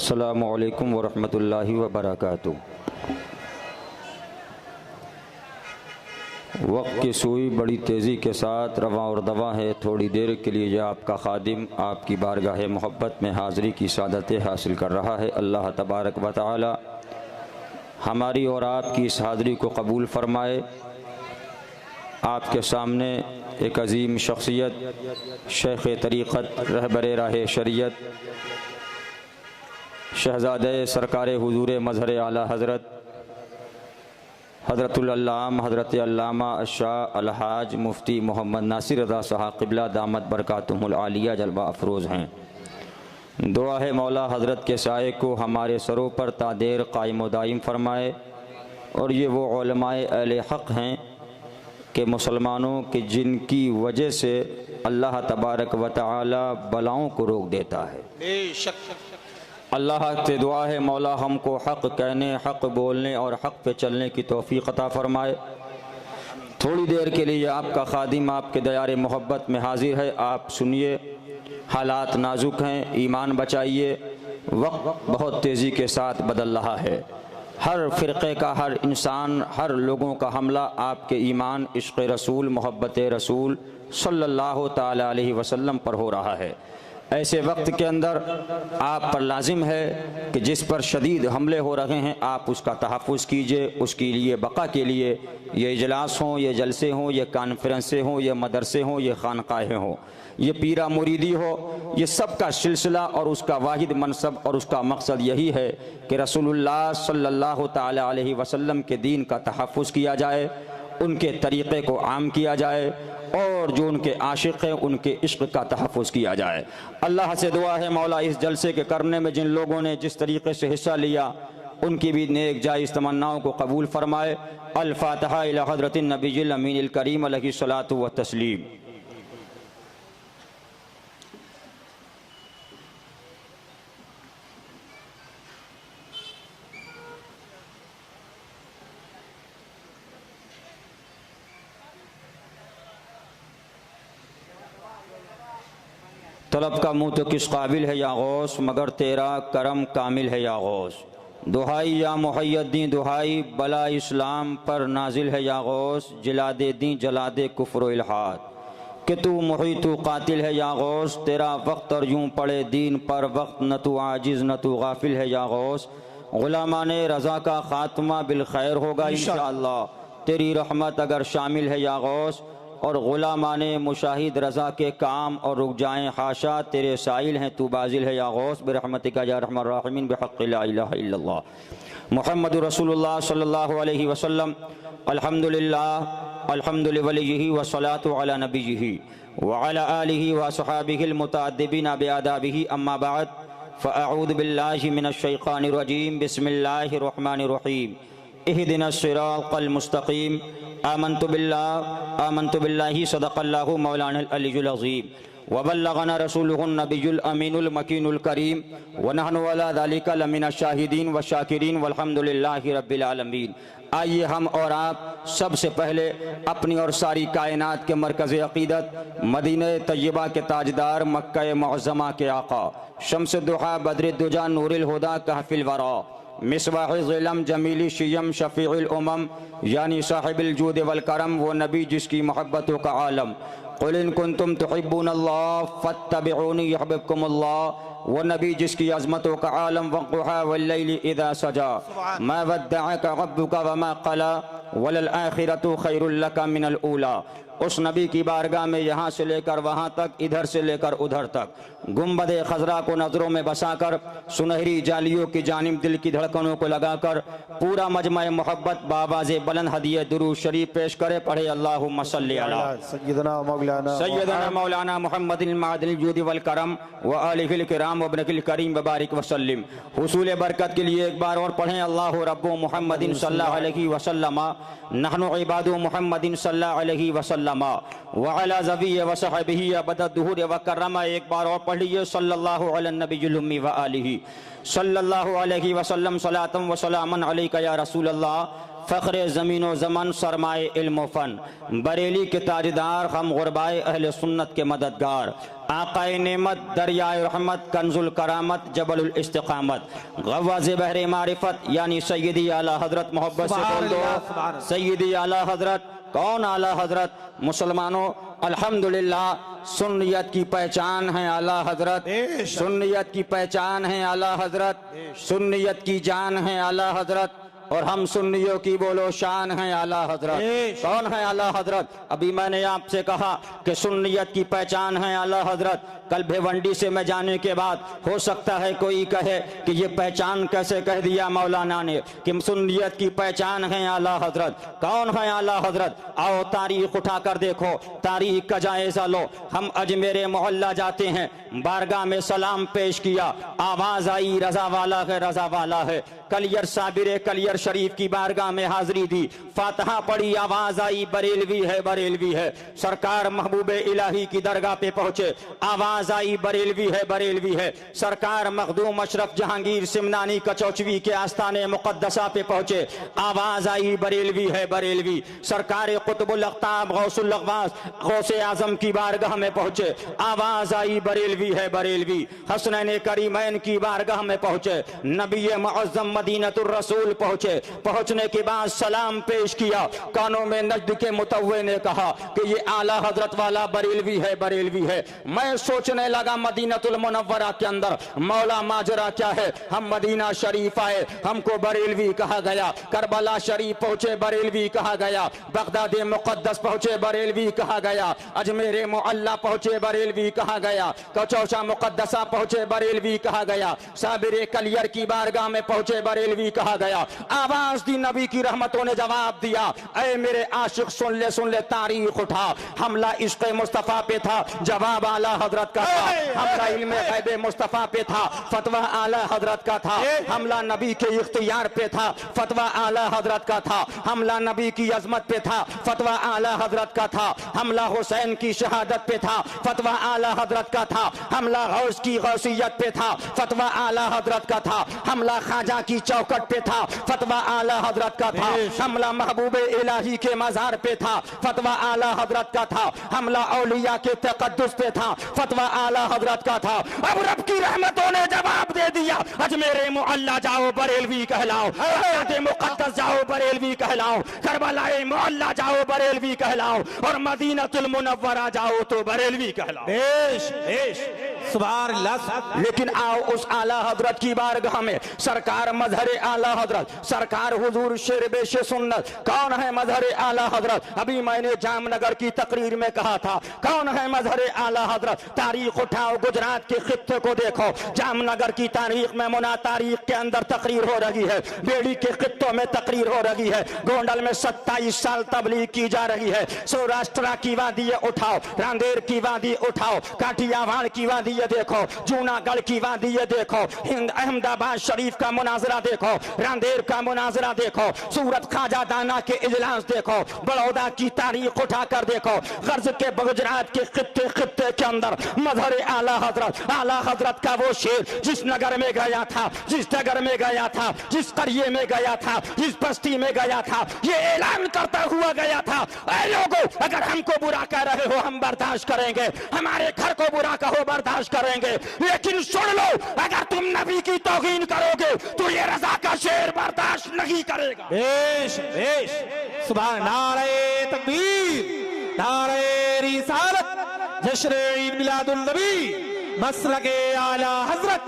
अस्सलामु अलैकुम वरहमतुल्लाहि वबरकातुहू। वक्त की सुई बड़ी तेज़ी के साथ रवां और दवा है। थोड़ी देर के लिए यह आपका खादिम आपकी बारगाह मोहब्बत में हाज़री की सादत हासिल कर रहा है। अल्लाह तबारक व तआला हमारी और आपकी इस हाज़री को कबूल फ़रमाए। आपके सामने एक अज़ीम शख्सियत, शेख़ तरीक़त, रहबर राह शरीयत, शहज़ादे सरकार हुज़ूर मज़हर आला हज़रत हज़रतुल अल्लाम हज़रत अल्लामा शाह अलहाज मुफ्ती मोहम्मद नासिर रज़ा साहब क़िबला दामत बरकातुहुल आलिया जलवा अफरोज़ हैं। दुआ है मौला हज़रत के साए को हमारे सरों पर तादेर कायम व दायम फ़रमाए। और ये वो उलमाए अहले हक़ हैं कि मुसलमानों के जिनकी वजह से अल्लाह तबारक व तआला बलाओं को रोक देता है। अल्लाह से दुआ है मौला हमको हक़ कहने, हक़ बोलने और हक़ पे चलने की तौफ़ीक़ अता फ़रमाए। थोड़ी देर के लिए आपका खादिम आपके दयारे मोहब्बत में हाज़िर है। आप सुनिए, हालात नाजुक हैं, ईमान बचाइए। वक्त बहुत तेज़ी के साथ बदल रहा है। हर फ़िरक़े का, हर इंसान, हर लोगों का हमला आपके ईमान, इश्क़ रसूल, मोहब्बत रसूल सल्लल्लाहु ताला अलैहि वसल्लम पर हो रहा है। ऐसे वक्त के अंदर आप पर लाजिम है कि जिस पर शदीद हमले हो रहे हैं आप उसका तहफ़्फ़ुज़ कीजिए। उसके लिए बक़ा के लिए ये इजलास हों, ये जलसे हों, ये कॉन्फ्रेंसें हों, ये मदरसे हों, ये खानक़ाहें हों, ये पीरा मुरीदी हो, ये सब का सिलसिला और उसका वाहिद मनसब और उसका मकसद यही है कि रसूलुल्लाह सल्लल्लाहु ताला अलैहि वसल्लम के दीन का तहफ़्फ़ुज़ किया जाए, उनके तरीक़े को आम किया जाए और जो उनके आशिक़ हैं उनके इश्क़ का तहफ़्फ़ुज़ किया जाए। अल्लाह से दुआ है मौला इस जलसे के करने में जिन लोगों ने जिस तरीक़े से हिस्सा लिया उनकी भी नेक जायज़ तमन्नाओं को कबूल फ़रमाए। अल फ़ातिहा इला हज़रतिन नबिय्यिल अमीनिल करीम अलैहि सलातु व तस्लीम। तलब का मुँह तो किस काबिल है या गौस, मगर तेरा करम कामिल है या गौस। दुहाई या मुहय्यद्दीन दुहाई, बला इस्लाम पर नाजिल है या गौस। जिला दे दी जला दे कुफ्र इल्हाद, कि तू मुही तू कातिल है या गौस। तेरा वक्त और यूँ पड़े दीन पर वक्त, न तू आजिज़ न तू गाफिल है या गौस। गुलामाने रज़ा का ख़ात्मा बिल खैर होगा इंशाअल्लाह, तेरी रहमत अगर शामिल है या गौस। और ग़ुलामाने मुशाहिद रज़ा के काम और रुक जाएँ हाशा, तेरे साइल हैं तू बाजिल है या गौस। बिरहमतिका या रहमान राहिमीन बिहक़्क़ि ला इलाहा इल्लल्लाह मुहम्मदुर रसूलुल्लाह सल्लल्लाहु अलैहि वसल्लम। अल्हम्दुलिल्लाह अल्हम्दुलिल्लाह वलिय्यिही व सलातु अला नबिय्यिही व अला आलिही व असहाबिहिल मुतअद्दिबीना बिआदाबिही, अम्मा बअद, फ़अऊज़ु बिल्लाहि मिनश शैतानिर रजीम। बिस्मिल्लाहिर रहमानिर रहीम। इहदिनस सिरातल मुस्तक़ीम। आमन्तु बिल्लाहि सदक़ल्लाहु मौलाना अल-अलियुल अज़ीम व बल्लगना रसूलुहुन नबियुल अमीनुल मकीनुल करीम व नहनु अला ज़ालिका लमिनश शाहिदीन व शाकिरीन वल्हम्दुलिल्लाहि रब्बिल आलमीन। आइए हम और आप सबसे पहले अपनी और सारी कायनात के मरकज़ अक़ीदत, मदीने तय्यबा के ताजदार, मक्का मुअज़्ज़मा के आका, शम्स दुहा बद्र दुजा नूरिल हुदा कहफ़िल वरा, मिसबाह ज़िलम जमीली शियम शफ़ीउल उमम, यानी साहिबिल जूद वल करम, वो नबी जिसकी मोहब्बतों का आलम। क़ुल इन कुन्तुम तुहिब्बूनल्लाह फ़त्तबिऊनी युहब्बिबकुमुल्लाह, वो नबी जिसकी अज़मतों का आलम। वक़्क़ुहा वल्लैलि इज़ा सजा, मा वद्दअका रब्बुका वमा क़ला, वलल आखिरतु खैरुल लका मिनल ऊला। उस नबी की बारगाह में यहाँ से लेकर वहाँ तक, इधर से लेकर उधर तक, गुंबद खज़रा को नज़रों में बसाकर, सुनहरी जालियों की जानिब दिल की धड़कनों को लगाकर, पूरा मजमा मोहब्बत बाबाज़े बुलंद हदिया दुरूद शरीफ पेश करे। पढ़े अल्लाहुम्मा सल्लि अला सय्यदना मौलाना मुहम्मदिल मादिल जूद वल करम व आलिहिल किराम व इब्निल करीम व बारिक वसल्लिम। हुसूल बरकत के लिए एक बार और पढ़ें अल्लाहु रब्बु मुहम्मदिन सल्लल्लाहु अलैहि वसल्लम, नहनु इबादु मुहम्मदिन सल्लल्लाहु अलैहि वसल्लम व अला ज़विय व सहबिही अबद दुहूर व कररमा। एक बार और पढ़ लीजिए सल्लल्लाहु अला नबिय्यिल उम्मी व आलिही सल्लल्लाहु अलैहि वसल्लम। सलातम व सलामन अलैका या रसूलल्लाह, फ़ख्र ज़मीन ज़मन सरमाए इल्म फ़न, बरेली के ताजदार हम गुरबाए अहले सुन्नत के मददगार, आक़ाए नेमत दरियाए रहमत कंजुल करामत जबलुल इस्तिक़ामत, गव्वाज़े बहरे मारिफत यानी सैयदी आला हज़रत मोहब्बत से बोल दो सैयदी आला हज़रत। कौन आला हज़रत? मुसलमानों अल्हम्दुलिल्लाह सुन्नियत की पहचान है आला हज़रत, सुन्नियत की पहचान है आला हज़रत, सुन्नियत की जान है आला हज़रत, और हम सुन्नियों की बोलो शान है आला हज़रत। कौन है आला हज़रत? अभी मैंने आपसे कहा कि सुन्नियत की पहचान है आला हज़रत। कल भिवंडी से मैं जाने के बाद हो सकता है कोई कहे कि ये पहचान कैसे कह दिया मौलाना ने कि सुन्नियत की पहचान है आला हज़रत। कौन है आला हज़रत? आओ तारीख उठा कर देखो, तारीख का जायजा लो। हम अजमेर मोहल्ला जाते हैं, बारगाह में सलाम पेश किया, आवाज आई रजा वाला है, रजा वाला है। कलियर साबिर कलियर शरीफ की बारगाह में हाजिरी दी, फातिहा पढ़ी, आवाज आई बरेलवी है, बरेलवी है। सरकार महबूब इलाही की दरगाह पे पहुंचे, आवाज आई बरेलवी है, बरेलवी है। सरकार मखदूम अशरफ जहांगीर सिमनानी कचौचवी के आस्थाने मुकद्दसा पे पहुंचे, आवाज आई बरेलवी है, बरेलवी। सरकार कुतुबुल अख्ताब गौसुल अख्वास गौसे आजम की बारगाह में पहुंचे, आवाज आई बरेलवी है, बरेलवी। हसनैन करीमैन की बारगाह में पहुंचे, नबी मुअज़्ज़म मदीनतुर रसूल पहुंचे। पहुंचने के बाद सलाम पेश किया, कानों में नजद के मुतव्वे ने कहा कि ये आला हजरत वाला बरेलवी है, बरेलवी है। मैं सोचने लगा मदीनतुल मुनव्वरा के अंदर मौला माजरा क्या है। हम मदीना शरीफ आए, हमको बरेलवी कहा गया। करबला शरीफ पहुंचे, बरेलवी कहा गया। बगदाद मुकद्दस पहुंचे, बरेलवी कहा गया। अजमेर मोहल्ला पहुंचे, बरेलवी कहा गया। कचौसा मुकद्दसा पहुंचे, बरेलवी कहा गया। साबिर कलियर की बारगाह में पहुंचे, बरेलवी कहा गया। आवाज दी, नबी की रहमतों ने जवाब दिया, ऐ मेरे आशिक सुन ले तारीख उठा। हमला इश्क मुस्तफा पे था, जवाब आला हजरत का था। हमला इल्मे गैबे मुस्तफा पे था, फतवा आला हजरत का था। हमला नबी के इख्तियार पे था, फतवा आला हजरत का था। हमला नबी की अजमत पे था, फतवा आला हजरत का था। हमला हुसैन की शहादत पे था, फतवा आला हजरत का था। हमला गौस की गौसियत पे था, फतवा आला हजरत का था। हमला खाजा की चौकट पे था, फतवा आला हजरत का था। हमला महबूब इलाही के मजार पे था, फतवा आला हजरत का था। हमला औलिया के तकद्दुस पे था, फतवा आला हजरत का था। अब रब की रहमतों ने जवाब दे दिया, अजमेर मोहल्ला जाओ बरेलवी कहलाओ, मुकद्दस जाओ बरेलवी कहलाओ, करबलाए मोहल्ला जाओ बरेलवी कहलाओ, और मदीनतुल मुनव्वरा जाओ तो बरेलवी कहलाओ। सुभान अल्लाह। लेकिन आओ उस आला हजरत की बारगाह में, सरकार मजहर आला हजरत, सरकार हुजूर शेर बेश सुन्नत। कौन है मजहर आला हजरत? अभी मैंने जामनगर की तकरीर में कहा था, कौन है मजहर आला हजरत? तारीख उठाओ, गुजरात के खित्ते को देखो, जामनगर की तारीख में मुना तारीख के अंदर तकरीर हो रही है, बेड़ी के खित्तों में तकरीर हो रही है, गोंडल में 27 साल तबलीग की जा रही है। सौराष्ट्र की वादी उठाओ, रांदेर की वादी उठाओ, काठियावाड़ की वादी देखो, जूनागढ़ की वादी देखो, अहमदाबाद शरीफ का मुनाजरा देखो, रांदेर का मुनाजरा देखो, सूरत खाजा दाना के इजलास देखो, बड़ौदा की तारीख उठाकर देखो। गर्ज के गुजरात के खित्ते खित्ते के अंदर मजहर आला हजरत का वो शेर जिस नगर में गया था, जिस नगर में गया था, जिस करिए में गया था, जिस बस्ती में गया था, ये ऐलान करता हुआ गया था, ऐ लोगों, अगर हमको बुरा कह रहे हो हम बर्दाश्त करेंगे, हमारे घर को बुरा कहो बर्दाश्त करेंगे, लेकिन सुन लो, अगर तुम नबी की तौहीन करोगे तो ये रजा का शेर बर्दाश्त नहीं करेगा। सुभान नारे तकबीर, नारे रिसालत, जश्न ईद मिलादुन नबी, मसलके आला हजरत।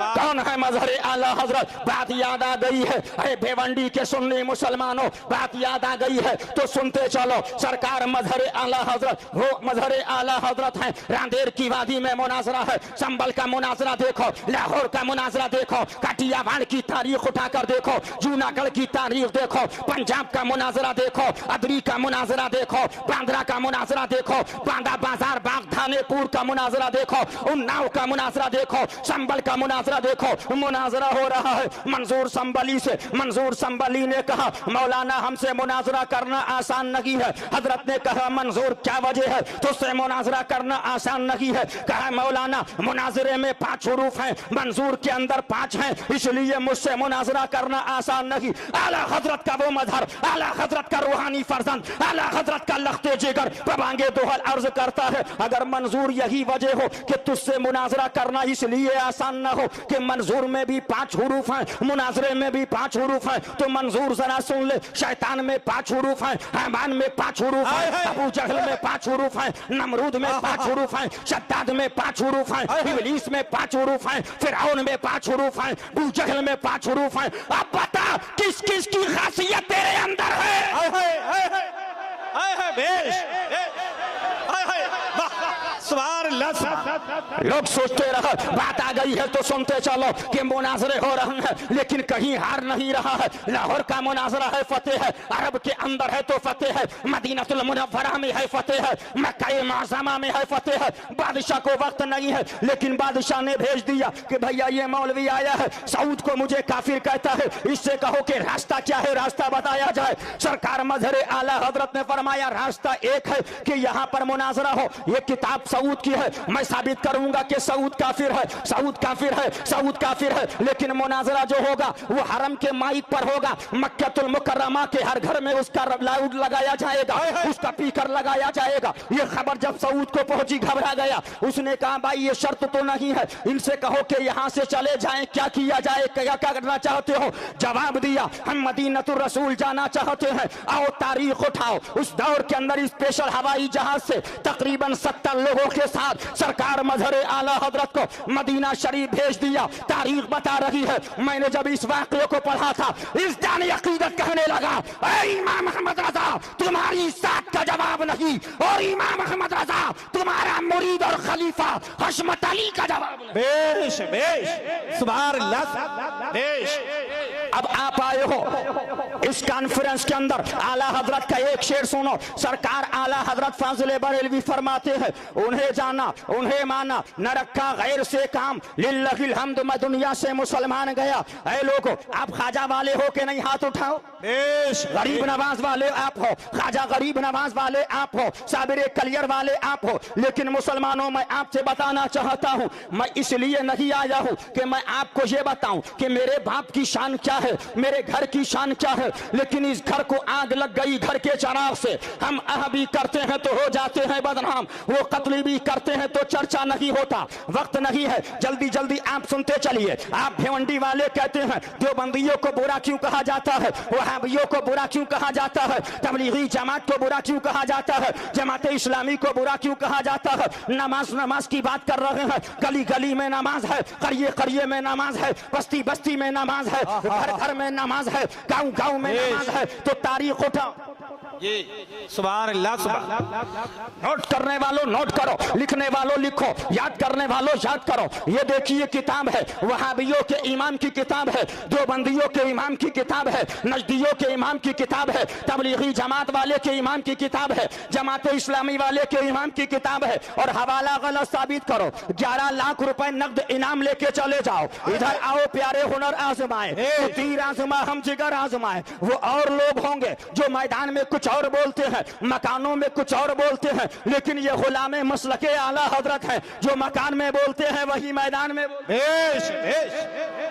कौन है मजहर आला हजरत? बात याद आ गई है, अरे भिवंडी के सुन्नी मुसलमानों, बात याद आ गई है तो सुनते चलो। सरकार मजहर आला हजरत, वो मजहर आला हजरत है। रांदेर की वादी में मुनाजरा है, संबल का मुनाजरा देखो, लाहौर का मुनाजरा देखो, काठियावाड़ की तारीख उठाकर देखो, जूनागढ़ की तारीख देखो, पंजाब का मुनाजरा देखो, अदरी का मुनाजरा देखो, बांद्रा का मुनाजरा देखो, बांदा बाजार बाग थानेपुर का मुनाजरा देखो, उन नाव का मुनाजरा देखो, संबल का मुनाजरा देखो। मुनाजरा हो रहा है मंजूर संबली से। मंजूर संबली ने कहा मौलाना हमसे मुनाजरा करना आसान नहीं है। हजरत ने कहा मंजूर क्या वजह है तुझसे मुनाजरा करना आसान नहीं है? कहा मौलाना मुनाजरे में 5 हुरूफ हैं, मंजूर के अंदर 5 हैं, इसलिए मुझसे मुनाजरा करना आसान नहीं। आला हजरत का वो मजहर, आला हजरत का रूहानी फर्जंद, आला हजरत का लख्ते जिगर प्रभांगे दोहल अर्ज करता है अगर मंजूर यही वजह हो कि तुझसे मुनाजरा करना इसलिए आसान ना हो कि मंजूर में भी 5 हुरूफ हैं, मुनाजरे में भी 5 हुरूफ हैं, तो मंजूर जरा सुन ले। शैतान में 5 हुरूफ हैं, हैमान में 5 हुरूफ हैं, अबू जहल में 5 हुरूफ हैं, नमरूद में 5 हुरूफ हैं, शद्दाद में 5 हुरूफ हैं, इब्लीस में 5 हुरूफ हैं, फिरऔन में 5 हुरूफ हैं, अबू जहल में 5 हुरूफ हैं। अब बता किस किस की खासियत तेरे अंदर है? लोग सोचते रहे बात आ गई है तो सुनते चलो कि मुनाजरे हो रहे हैं, लेकिन कहीं हार नहीं रहा है। लाहौर का मुनाजरा है फतेह है, अरब के अंदर है तो फतेह है, मदीनतुल मुनव्वरा में है फतेह है, मक्का मुअज़्ज़मा में है फतेह है। बादशाह को वक्त नहीं है, लेकिन बादशाह ने भेज दिया कि भैया ये मौलवी आया है, सऊद को मुझे काफिर कहता है, इससे कहो कि रास्ता क्या है, रास्ता बताया जाए। सरकार मजहर आला हजरत ने फरमाया रास्ता एक है कि यहाँ पर मुनाजरा हो। ये किताब सऊद की है, मैं साबित करूंगा कि सऊद काफिर है, सऊद काफिर है, सऊद काफिर है, लेकिन मुनाजरा जो होगा वो हरम के माइक पर होगा, मक्कतुल मुकर्रमा के हर घर में उसका लाउड लगाया जाएगा, उसका स्पीकर लगाया जाएगा। ये खबर जब सऊद को पहुंची घबरा गया, उसने कहा भाई ये शर्त तो नहीं है, इनसे कहो कि यहाँ से चले जाएं, क्या किया जाए, क्या करना चाहते हो? जवाब दिया हम मदीनतुर रसूल जाना चाहते हैं, आओ तारीख उठाओ। उस दौर के अंदर स्पेशल हवाई जहाज से तकरीबन 70 लोगों के साथ सरकार मजहर आला हजरत को मदीना शरीफ भेज दिया। तारीख बता रही है, मैंने जब इस वाक़े को पढ़ा था, इस जाने अकीदत कहने लगा ऐ इमाम अहमद रजा तुम्हारी साथ का जवाब नहीं, और इमाम अहमद रजा तुम्हारा मुरीद और खलीफा हशमत अली का जवाब नहीं। बेश बेश सुभान अल्लाह बेश। अब आप आए हो इस कॉन्फ्रेंस के अंदर, आला हजरत का एक शेर सुनो। सरकार आला हजरत फाजिल बरेलवी फरमाते हैं उन्हें जाना उन्हें माना, न रखा गैर से काम, लिल्लाहिल हम्द मैं दुनिया से मुसलमान गया। ऐ लोगो आप ख्वाजा वाले हो के नहीं, हाथ उठाओ। गरीब नवाज वाले आप हो, ख्वाजा गरीब नवाज वाले आप हो, साबिर कलियर वाले आप हो, लेकिन मुसलमानों मैं आपसे बताना चाहता हूँ, मैं इसलिए नहीं आया हूँ कि मैं आपको ये बताऊं कि मेरे बाप की शान क्या है, मेरे घर की शान क्या है, लेकिन इस घर को आग लग गई घर के चराग से। हम अह भी करते हैं तो हो जाते हैं बदनाम, वो कत्ल भी करते हैं तो चर्चा नहीं होता। वक्त नहीं है, जल्दी जल्दी आप सुनते चलिए। आप भिवंडी वाले कहते हैं देवबंदियों को बुरा क्यों कहा जाता है, वहाबियों को बुरा क्यों कहा जाता है, तबलीगी जमात को बुरा क्यों कहा जाता है, जमात इस्लामी को बुरा क्यों कहा जाता है। नमाज नमाज की बात कर रहे हैं, गली गली में नमाज है, करिए करिए में नमाज है, बस्ती बस्ती में नमाज है, घर घर में नमाज है, गांव गांव में नमाज है। तो तारीख उठाओ, सुभान अल्लाह सुभान। नोट करने वालों नोट करो, लिखने वालों लिखो, याद करने वालों याद करो। ये देखिए किताब है, वहाबियों के इमाम की किताब है, देवबंदियों के इमाम की किताब है, नजदियों के इमाम की किताब है, तबलीगी जमात वाले के इमाम की किताब है, जमात इस्लामी वाले के इमाम की किताब है। और हवाला गलत साबित करो, 11 लाख रुपए नकद इनाम लेके चले जाओ। इधर आओ प्यारे हुनर आजमाए, तो तीर आजमा हम जिगर आजमाए। वो और लोग होंगे जो मैदान में कुछ और बोलते हैं, मकानों में कुछ और बोलते हैं, लेकिन ये गुलामे मसलके आला हजरत हैं, जो मकान में बोलते हैं वही मैदान में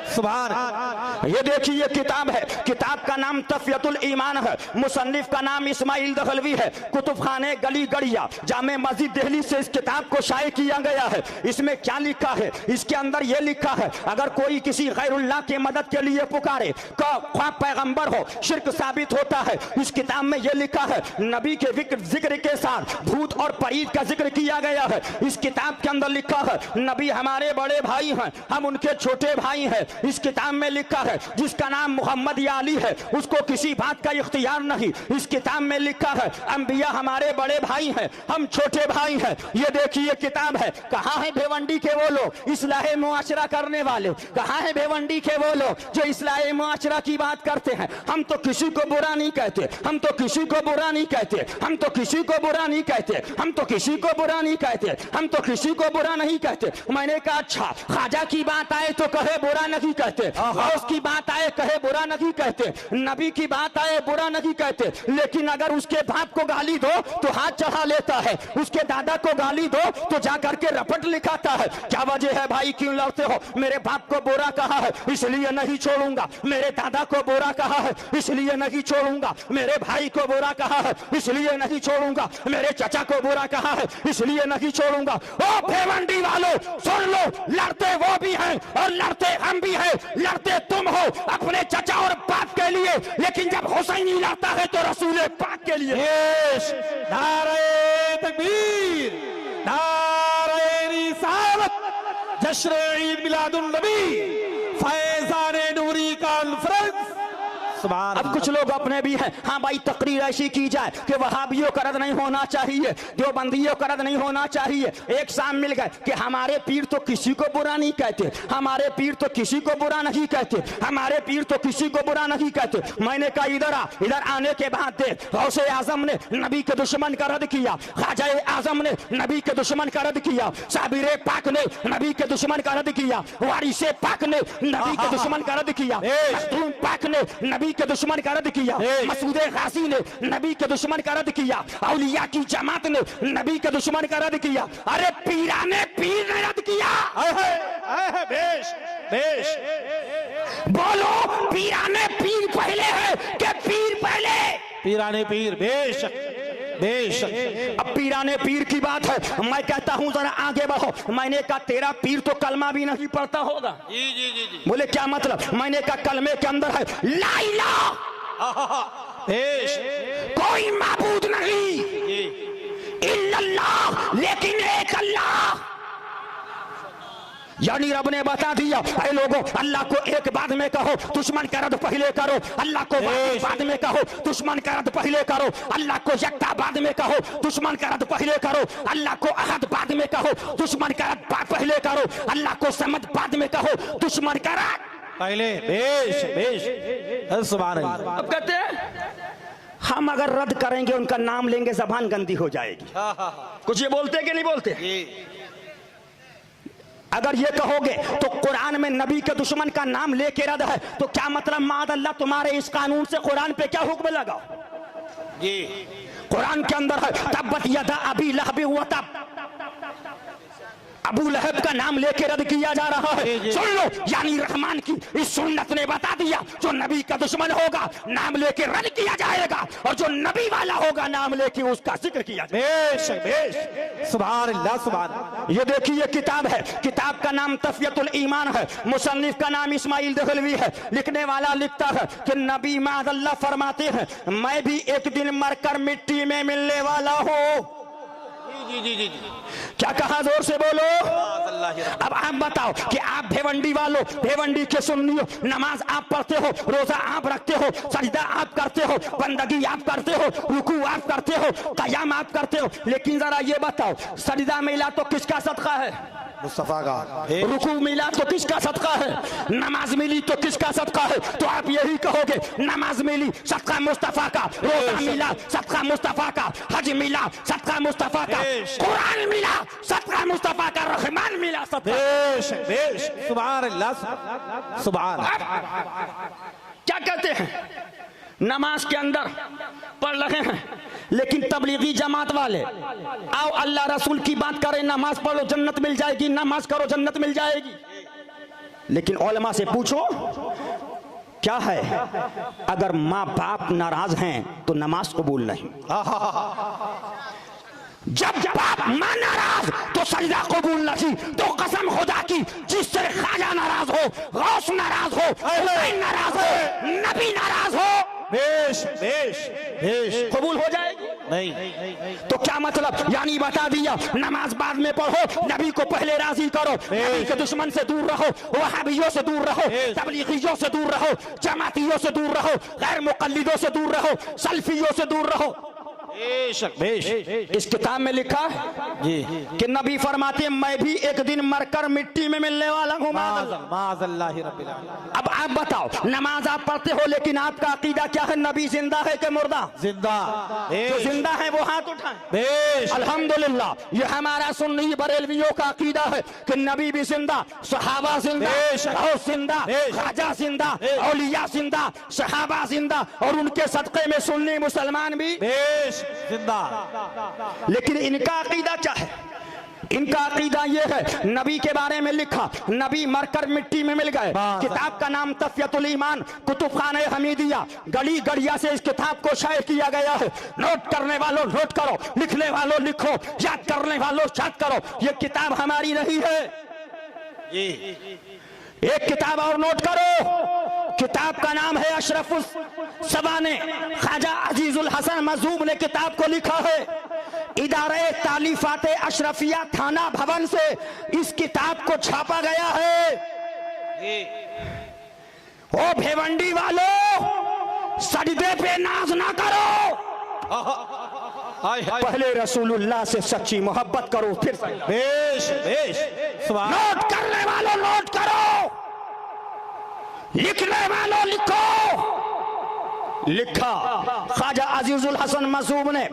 सुभान। ये देखिए किताब है, किताब का नाम तफयतुल ईमान है, मुसन्निफ का नाम इस्माइल दखलवी है, कुतुब खाने गली गड़िया जामे मस्जिद दिल्ली से इस किताब को शाये किया गया है। इसमें क्या लिखा है, इसके अंदर यह लिखा है अगर कोई किसी गैरुल्लाह की मदद के लिए पुकारे, ख्वाह पैगंबर हो, शिर्क साबित होता है। इस किताब में यह लिखा है नबी के जिक्र के साथ भूत और परीत का जिक्र किया गया है। इस किताब के अंदर लिखा है नबी हमारे बड़े भाई हैं, हम उनके छोटे भाई हैं। इस किताब में लिखा है जिसका नाम मोहम्मद या अली है उसको किसी बात का इख्तियार नहीं। इस किताब में लिखा है अंबिया हमारे बड़े भाई हैं, हम छोटे भाई हैं। ये देखिए किताब है। कहाँ है भिवंडी के वो लोग इस्लाह मुआशरा करने वाले, कहाँ है भिवंडी के वो लोग जो इस्लाह हाय मुआशरा की बात करते हैं। हम तो किसी को बुरा नहीं कहते, हम तो किसी को बुरा नहीं कहते, हम तो किसी को बुरा नहीं कहते, हम तो किसी को बुरा नहीं कहते, हम तो किसी को बुरा नहीं कहते। मैंने कहा अच्छा, ख्वाजा की बात आए तो कहे बुरा नहीं कहते, गौस की बात आए कहे बुरा नहीं कहते, नबी की बात आए बुरा नहीं कहते, लेकिन अगर उसके बाप को गाली दो तो हाथ चढ़ा लेता है, उसके दादा को गाली दो तो जाकर के रपट लिखाता है। क्या वजह है भाई, क्यों लड़ते हो? मेरे बाप को बुरा कहा है इसलिए नहीं छोड़ूंगा, मेरे दादा को बुरा कहा है इसलिए नहीं छोड़ूंगा, मेरे भाई को बुरा कहा है इसलिए नहीं छोड़ूंगा, मेरे चाचा को बुरा कहा है इसलिए नहीं छोड़ूंगा। ओ भिवंडी वालों सुन लो, लड़ते वो भी हैं और लड़ते हम भी हैं। लड़ते तुम हो अपने चाचा और बाप के लिए, लेकिन जब हुसैनी लड़ता है तो रसूल पाक के लिए। नारे तकबीर, नारे रिसालत, जश्न ईद मिलादुन नबी, फैज़ाने नूरी कॉन्फ्रेंस। अब कुछ लोग अपने भी हैं, हाँ भाई तकरीर ऐसी की जाए कि वहाबियों का रद्द नहीं होना चाहिए, देवबंदियों का रद्द नहीं होना चाहिए। एक शाम मिल गए कि हमारे पीर तो किसी को बुरा नहीं कहते, हमारे पीर तो किसी को बुरा नहीं कहते, हमारे पीर तो किसी को बुरा नहीं कहते। मैंने कहा इधर आ, इधर आने के बाद देख, गौसे आजम ने नबी के दुश्मन का रद्द किया, ख्वाजा आजम ने नबी के दुश्मन का रद्द किया, साबिर पाक ने नबी के दुश्मन का रद्द किया, वारिसे पाक ने नबी के दुश्मन का रद्द किया, मखदूम पाक ने नबी के दुश्मन का रद्द किया, मसूद गाजी ने नबी के दुश्मन का रद्द किया, औलिया की जमात ने नबी के दुश्मन का रद्द किया। अरे पीराने पीर ने रद्द किया। बेश बेश बोलो, पीराने पीर पहले है कि पीर पहले? पीराने पीर, बेश बेश। अब पीराने पीर की बात है, मैं कहता हूं जरा आगे बढ़ो। मैंने कहा तेरा पीर तो कलमा भी नहीं पढ़ता होगा। जी जी जी जी। बोले क्या मतलब? मैंने कहा कलमे के अंदर है ला इलाहा, बेश, कोई माबूद नहीं इल्लल्लाह, लेकिन एक अल्लाह। यानी रब ने बता दिया, ऐ लोगों अल्लाह को एक बाद में कहो, दुश्मन का रद्द पहले करो, अल्लाह को बाद में कहो, दुश्मन का रद्द पहले करो, अल्लाह को यक्ता बाद में कहो, दुश्मन का रद्द पहले करो, अल्लाह को अहद बाद में कहो, दुश्मन का रद्द पहले करो, अल्लाह को समद बाद में कहो, दुश्मन का रद्द पहले। बेश बेश, सुभान अल्लाह। अब कहते हैं हम अगर रद्द करेंगे उनका नाम लेंगे जबान गंदी हो जाएगी। कुछ ये बोलते कि नहीं बोलते? अगर ये कहोगे तो कुरान में नबी के दुश्मन का नाम लेके रद्द है, तो क्या मतलब माद अल्लाह तुम्हारे इस कानून से कुरान पे क्या हुक्म लगा? जी, कुरान के अंदर है तब्बत यदा अबी लहब व तब, अबू लहब का नाम लेके रद्द किया जा रहा है। सुन लो, यानी रहमान की इस सुन्नत ने बता दिया जो नबी का दुश्मन होगा नाम लेके रद्द किया जाएगा, और जो नबी वाला होगा नाम लेके उसका जिक्र किया जाएगा। सुभान अल्लाह, सुभान। ये देखिए किताब है, किताब का नाम तफियतुल ईमान है, मुसन्निफ का नाम इस्माइल दहलवी है। लिखने वाला लिखता है कि नबी मादल्ला फरमाते हैं मैं भी एक दिन मरकर मिट्टी में मिलने वाला हूँ। जी जी जी जी। क्या कहा? जोर से बोलो। अब आप बताओ कि आप भिवंडी वालों, भिवंडी के सुन्नियों, नमाज आप पढ़ते हो, रोजा आप रखते हो, सजदा आप करते हो, बंदगी आप करते हो, रुकू आप करते हो, कयाम आप करते हो, लेकिन जरा ये बताओ सजदा मिला तो किसका सदका है? मुस्तफा का। रुकू मिला तो किसका सदका है? नमाज मिली तो किसका सदका है? तो आप यही कहोगे नमाज मिली सदका मुस्तफा का, रोजा मिला सदका मुस्तफा का, हज मिला सदका मुस्तफा का, कुरान मिला सदका मुस्तफा का, रहमान मिला सदका। बेश बेश, सुभान अल्लाह, सुभान। क्या कहते हैं? नमाज के अंदर पढ़ रहे हैं, लेकिन तबलीगी जमात वाले आओ अल्लाह रसूल की बात करें, नमाज पढ़ो जन्नत मिल जाएगी, नमाज करो जन्नत मिल जाएगी। लेकिन उलमा से पूछो क्या है, अगर माँ बाप नाराज हैं तो नमाज कबूल नहीं, जब बाप माँ नाराज तो सजदा कबूल नहीं। तो कसम खुदा की जिससे ख्वाजा नाराज हो, गौस नाराज हो, हुसैन नाराज हो, नबी नाराज हो, बेश बेश बेश, कबूल हो जाएगी नहीं। तो क्या मतलब? यानी बता दिया नमाज बाद में पढ़ो, नबी को पहले राजी करो, नबी के दुश्मन से दूर रहो, वहाबियों से दूर रहो, तबलीगियों से दूर रहो, जमातियों से दूर रहो, गैर मुकल्लिदों से दूर रहो, सल्फियों से दूर रहो। बेशक बेशक इस किताब में लिखा है जी कि नबी फरमाते हैं मैं भी एक दिन मरकर मिट्टी में मिलने वाला हूँ। माज़अल्लाह रब्बिल आलमीन। अब आप बताओ, नमाज आप पढ़ते हो लेकिन आपका अकीदा क्या है? नबी जिंदा है कि मुर्दा? जिंदा। जो जिंदा है वो हाथ उठाएं। बेशक अल्हम्दुलिल्लाह, ये हमारा सुन्नी बरेलवियों का अकीदा है कि नबी भी जिंदा, सहाबा जिंदा, गौस जिंदा, ख्वाजा जिंदा, औलिया जिंदा, सहाबा जिंदा, और उनके सदक़े में सुन्नी मुसलमान भी जिंदा। लेकिन इनका अकीदा क्या है? इनका अकीदा ये है, नबी के बारे में लिखा नबी मरकर मिट्टी में मिल गए। किताब का नाम तफियतुल ईमान कुतुबखाने हमीदिया, गली गड़िया से इस किताब को शाये किया गया है। नोट करने वालों नोट करो, लिखने वालों लिखो, याद करने वालों याद करो। ये किताब हमारी नहीं है। एक किताब और नोट करो, किताब का नाम है अशरफुल सबाने, ख्वाजा अजीजुल हसन मजूब ने किताब को लिखा है। इदारे तालीफात अशरफिया थाना भवन से इस किताब को छापा गया है। ओ भेवंडी वालों, सजदे पे नाज ना करो, पहले रसूलुल्लाह से सच्ची मोहब्बत करो, फिर नोट करने वालों नोट करो, लिखने वालों लिखो। लिखा ख्वाजा अजीजुल हसन मसूब ने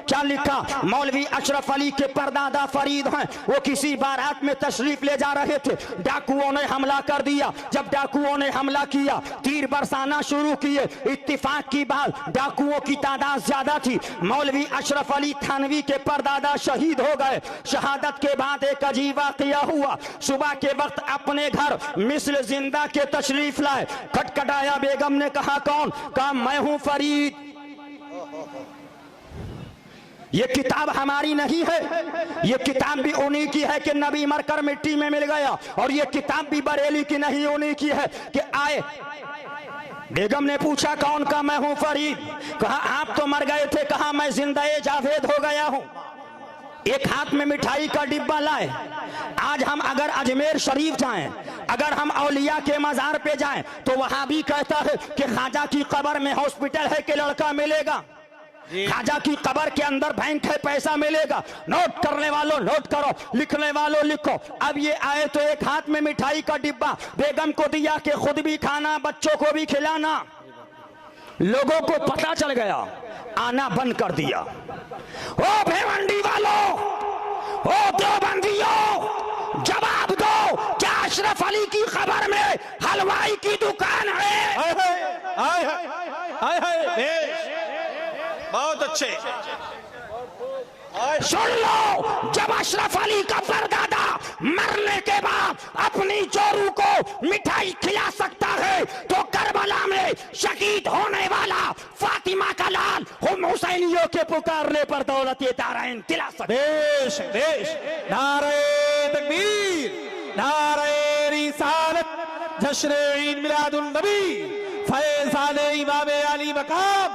क्या लिखा? मौलवी अशरफ अली के परदादा फरीद हैं, वो किसी बारात में तशरीफ ले जा रहे थे, डाकुओं ने हमला कर दिया। जब डाकुओं ने हमला किया, तीर बरसाना शुरू किए। इत्तिफाक की बात, डाकुओं की तादाद ज्यादा थी। मौलवी अशरफ अली थानवी के परदादा शहीद हो गए। शहादत के बाद एक अजीब वाक़या हुआ। सुबह के वक्त अपने घर मिस्र जिंदा के तशरीफ लाए। खटखटाया, बेगम ने कहा कौन? कहा मैं हूं फरीद। ये किताब हमारी नहीं है, ये किताब भी उन्हीं की है कि नबी मरकर मिट्टी में मिल गया, और ये किताब भी बरेली की नहीं, उन्हीं की है कि आए। बेगम ने पूछा कौन? का मैं हूं फरीद। कहा आप तो मर गए थे। कहा मैं जिंदा-ए जावेद हो गया हूं। एक हाथ में मिठाई का डिब्बा लाए। आज हम अगर अजमेर शरीफ जाएं, अगर हम औलिया के मजार पे जाएं, तो वहां भी कहता है कि ख्वाजा की कब्र में हॉस्पिटल है कि लड़का मिलेगा, ख्वाजा की कब्र के अंदर बैंक है पैसा मिलेगा। नोट करने वालों नोट करो, लिखने वालों लिखो। अब ये आए तो एक हाथ में मिठाई का डिब्बा बेगम को दिया कि खुद भी खाना, बच्चों को भी खिलाना। लोगों को पता चल गया, आना बंद कर दिया। ओ भेवंडी वालों, ओ देवबंदियों, जवाब दो, क्या अशरफ अली की खबर में हलवाई की दुकान है? बहुत अच्छे। सुन लो, जब अशरफ अली का परदादा मरने के बाद अपनी जोरू को मिठाई खिला सकता है, तो करबला में शहीद होने वाला फातिमा का लाल हम हुसैनियों के पुकारने पर दौलत-ए दारैन दिला सकता है। नारे तकबीर, नारे रिसालत, जश्न ईद मिलादुन नबी, फैज़ाने इमाम अली मकाम,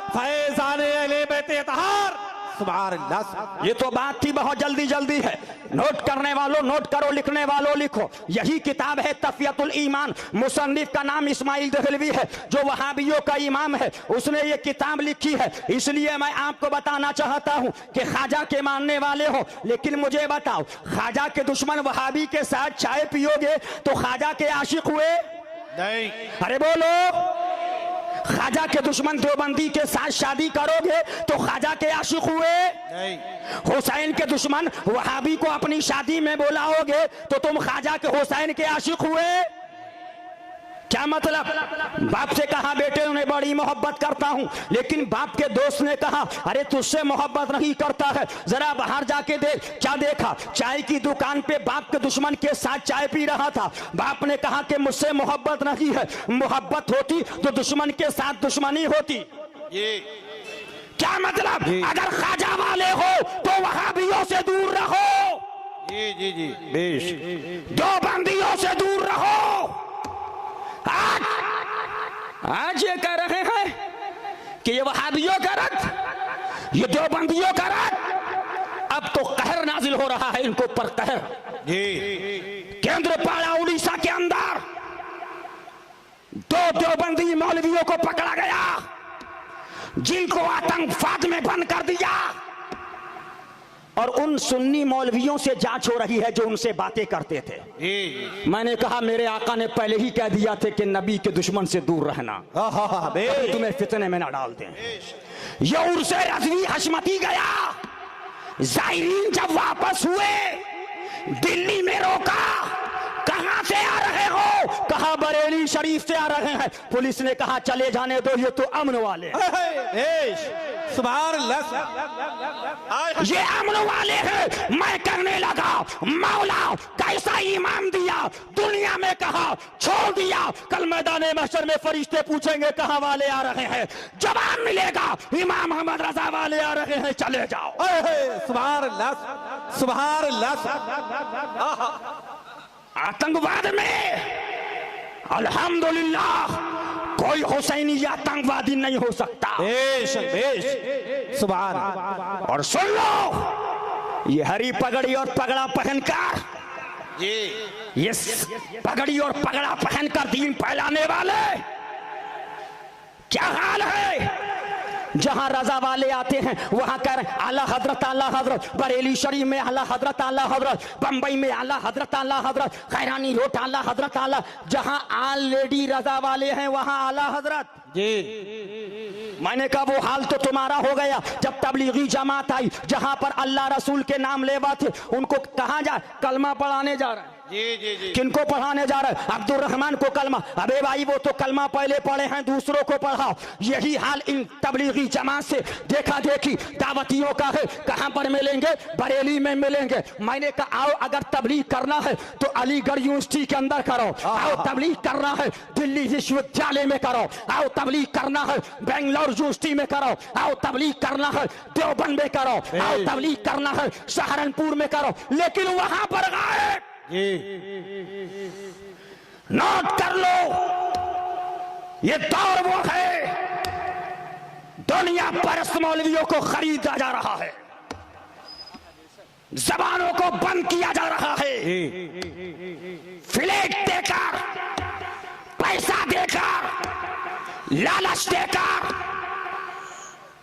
फैज़ाने अहले बैत अतहार। ये तो बात थी, बहुत जल्दी जल्दी है। नोट करने वालों नोट करो, लिखने वालों लिखो। यही किताब है तफियतुल ईमान। मुसन्निफ का नाम इस्माइल दहलवी है, जो वहाबियों का इमाम है। उसने ये किताब लिखी है। इसलिए मैं आपको बताना चाहता हूँ कि ख्वाजा के मानने वाले हो, लेकिन मुझे बताओ, ख्वाजा के दुश्मन वहाबी के साथ चाय पियोगे तो ख्वाजा के आशिक हुए? नहीं। अरे बोलो। ख्वाजा के दुश्मन देवबंदी के साथ शादी करोगे तो ख्वाजा के आशिक हुए? नहीं। हुसैन के दुश्मन वहाबी को अपनी शादी में बुलाओगे तो तुम ख्वाजा के हुसैन के आशिक हुए? क्या मतलब? बाप से कहा बेटे उन्हें बड़ी मोहब्बत करता हूं, लेकिन बाप के दोस्त ने कहा अरे तुझसे मोहब्बत नहीं करता है, जरा बाहर जाके देख। क्या देखा? चाय की दुकान पे बाप के दुश्मन के साथ चाय पी रहा था। बाप ने कहा कि मुझसे मोहब्बत नहीं है, मोहब्बत होती तो दुश्मन के साथ दुश्मनी होती। क्या मतलब? अगर ख्वाजा वाले हो तो वहाबियों से दूर रहो, जी बेश, देवबंदियों से दूर रहो। आज ये कह रहे हैं कि ये वहाबियों का रद्द, ये देवबंदियों का रद्द। अब तो कहर नाजिल हो रहा है इनको पर कहर। केंद्रपाड़ा उड़ीसा के अंदर 2 देवबंदी मौलवियों को पकड़ा गया। जिनको आतंकवाद में बंद कर दिया, और उन सुन्नी मौलवियों से जांच हो रही है जो उनसे बातें करते थे। मैंने कहा मेरे आका ने पहले ही कह दिया था कि नबी के दुश्मन से दूर रहना, तुम्हें फितने में ना डाल दें। ये उर्से रज़वी हशमती गया, ज़ायरीन जब वापस हुए दिल्ली में रोका, कहां से आ रहे हो? कहा बरेली शरीफ से आ रहे हैं। पुलिस ने कहा चले जाने दो, ये तो अमन वाले सुभान अल्लाह, ये अमन वाले हैं। मैं कहने लगा मौला कैसा ईमान दिया, दुनिया में कहा छोड़ दिया, कल मैदान महशर में फरिश्ते पूछेंगे कहां वाले आ रहे हैं, जवाब मिलेगा इमाम मोहम्मद रजा वाले आ रहे हैं, चले जाओ। सुभान अल्लाह, सुभान अल्लाह। आतंकवाद में अल्हम्दुलिल्लाह कोई हुसैनी आतंकवादी नहीं हो सकता। बेशक बेशक, सुभान। और सुन लो, ये हरी पगड़ी और पगड़ा पहनकर, ये पगड़ी और पगड़ा पहनकर दीन फैलाने वाले क्या हाल है? जहां रजा वाले आते हैं वहां कर आला हजरत, आला हजरत, बरेली शरीफ में आला हजरत, आला हजरत, बंबई में आला हजरत, आला हजरत, खैरानी रोड आला हजरत, आला। जहां आल लेडी रजा वाले हैं वहां आला हजरत जी। मैंने कहा वो हाल तो तुम्हारा हो गया जब तबलीगी जमात आई, जहां पर अल्लाह रसूल के नाम लेवा थे, उनको कहां जा कलमा पढ़ाने जा रहे हैं। जी। किनको पढ़ाने जा रहे हैं? अब्दुल रहमान को कलमा। अबे भाई वो तो कलमा पहले पढ़े हैं, दूसरों को पढ़ाओ। यही हाल इन तबलीगी जमात से देखा देखी दावतियों का है। कहां पर मिलेंगे? बरेली में मिलेंगे। मैंने कहा आओ अगर तबलीग करना है तो अलीगढ़ यूनिवर्सिटी के अंदर करो, आओ तबलीग करना है दिल्ली विश्वविद्यालय में करो, आओ तबलीग करना है बेंगलोर यूनिवर्सिटी में करो, आओ तबलीग करना है देवबंद में करो, आओ तबलीग करना है सहारनपुर में करो। लेकिन वहां पर गायब। नोट कर लो, ये दौर वो है दुनिया परस्त मौलवियों को खरीदा जा रहा है, जबानों को बंद किया जा रहा है, फ्लैट देकर, पैसा देकर, लालच देकर।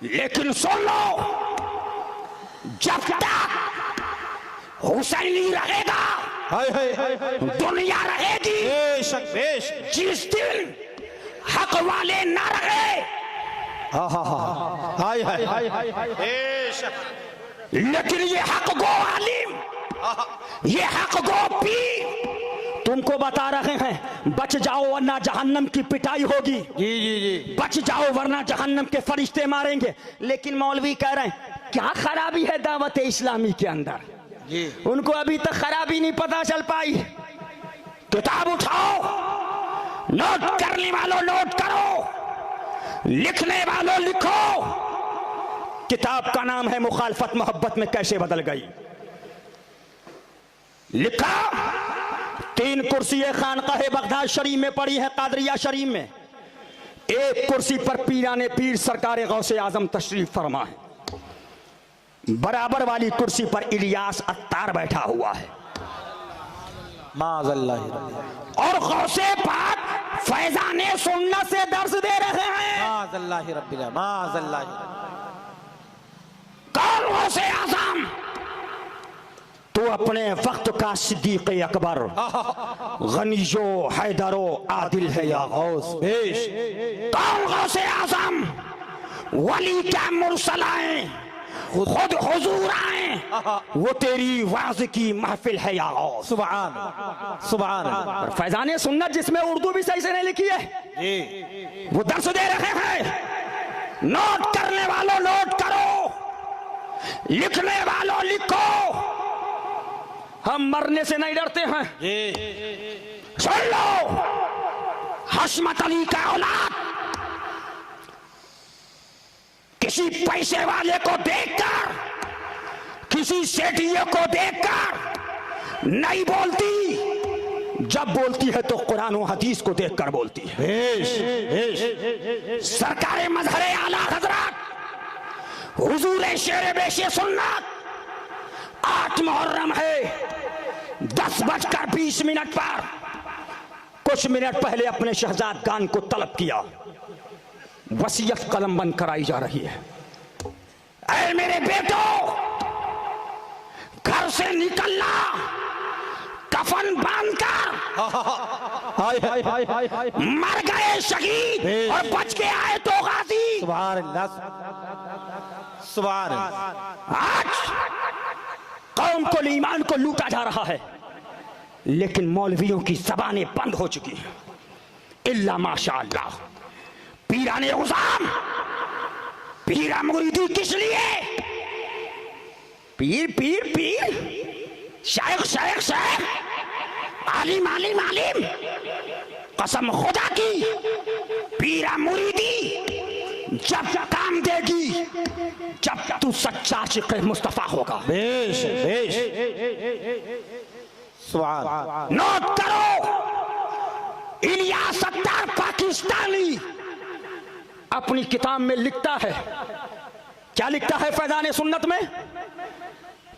लेकिन सुन लो, जब तक हुसैनी रहेगा दुनिया रहेगी। बेशक बेशक, जिस दिन हक वाले ना रहे, हाय हाय हाय हाय, लेकिन ये हक गो आलिम, ये हक गो पीर तुमको बता रहे हैं बच जाओ वरना जहन्नम की पिटाई होगी। जी। बच जाओ वरना जहन्नम के फरिश्ते मारेंगे। लेकिन मौलवी कह रहे हैं क्या खराबी है दावत इस्लामी के अंदर? उनको अभी तक खराबी नहीं पता चल पाई। किताब उठाओ, नोट करने वालों नोट करो, लिखने वालों लिखो। किताब का नाम है मुखालफत मोहब्बत में कैसे बदल गई। लिखा 3 कुर्सी खानकाह बगदाद शरीफ में पड़ी है, कादरिया शरीफ में। 1 कुर्सी पर पीराने पीर सरकार गौसे आजम तशरीफ फरमा है। बराबर वाली कुर्सी पर इलियास अत्तार बैठा हुआ है। माज़अल्लाह। और गौसे पाक फैजाने सुन्नत से दर्स दे रहे हैं। माज़अल्लाह रब्बिल माज़अल्लाह। कौन गौसे आज़म? तो अपने वक्त का सिद्दीक़ अकबर, गनीजो हैदरो आदिल है या गौस। कौन गौसे आज़म? वली क्या मुरसल आए, खुद हुजूर आए, वो तेरी वाज की महफिल है या गौस। सुभान सुभान। फैजाने सुन्नत जिसमें उर्दू भी सही से नहीं लिखी है, वो दर्स दे रहे हैं। नोट करने वालों नोट करो, लिखने वालों लिखो। हम मरने से नहीं डरते हैं। सुन लो, हशमत अली का औलाद किसी पैसे वाले को देखकर, किसी सेठिये को देखकर नहीं बोलती, जब बोलती है तो कुरान और हदीस को देखकर बोलती है। सरकार मजहर आला हजरत हुजूर शेर बेशे सुन्नत 8 मुहर्रम है 10:20 पर कुछ मिनट पहले अपने शहजाद खान को तलब किया। वसीयत कलम बंद कराई जा रही है। ऐ मेरे बेटो, घर से निकलना कफन बांधकर, हाय हाय हाय हाय हाय, मर गए शहीद और बच के आए तो गाजी। सुभान अल्लाह, सुभान अल्लाह। आज कौम को ईमान को लूटा जा रहा है, लेकिन मौलवियों की जबानें बंद हो चुकी हैं। इल्ला माशाअल्लाह, पीराने गुज़ाम, पीरा मुरीदी किस लिए? पीर पीर पीर, शेख शेख शेख, आलिम आलिम आलिम, कसम खुदा की पीरा मुरीदी जब काम देगी जब तू सच्चा आशिक़ मुस्तफा होगा। बेश बेश, सुभान। नोट करो, इलियास सत्तार पाकिस्तानी अपनी किताब में लिखता है, क्या लिखता है फैज़ान सुन्नत में,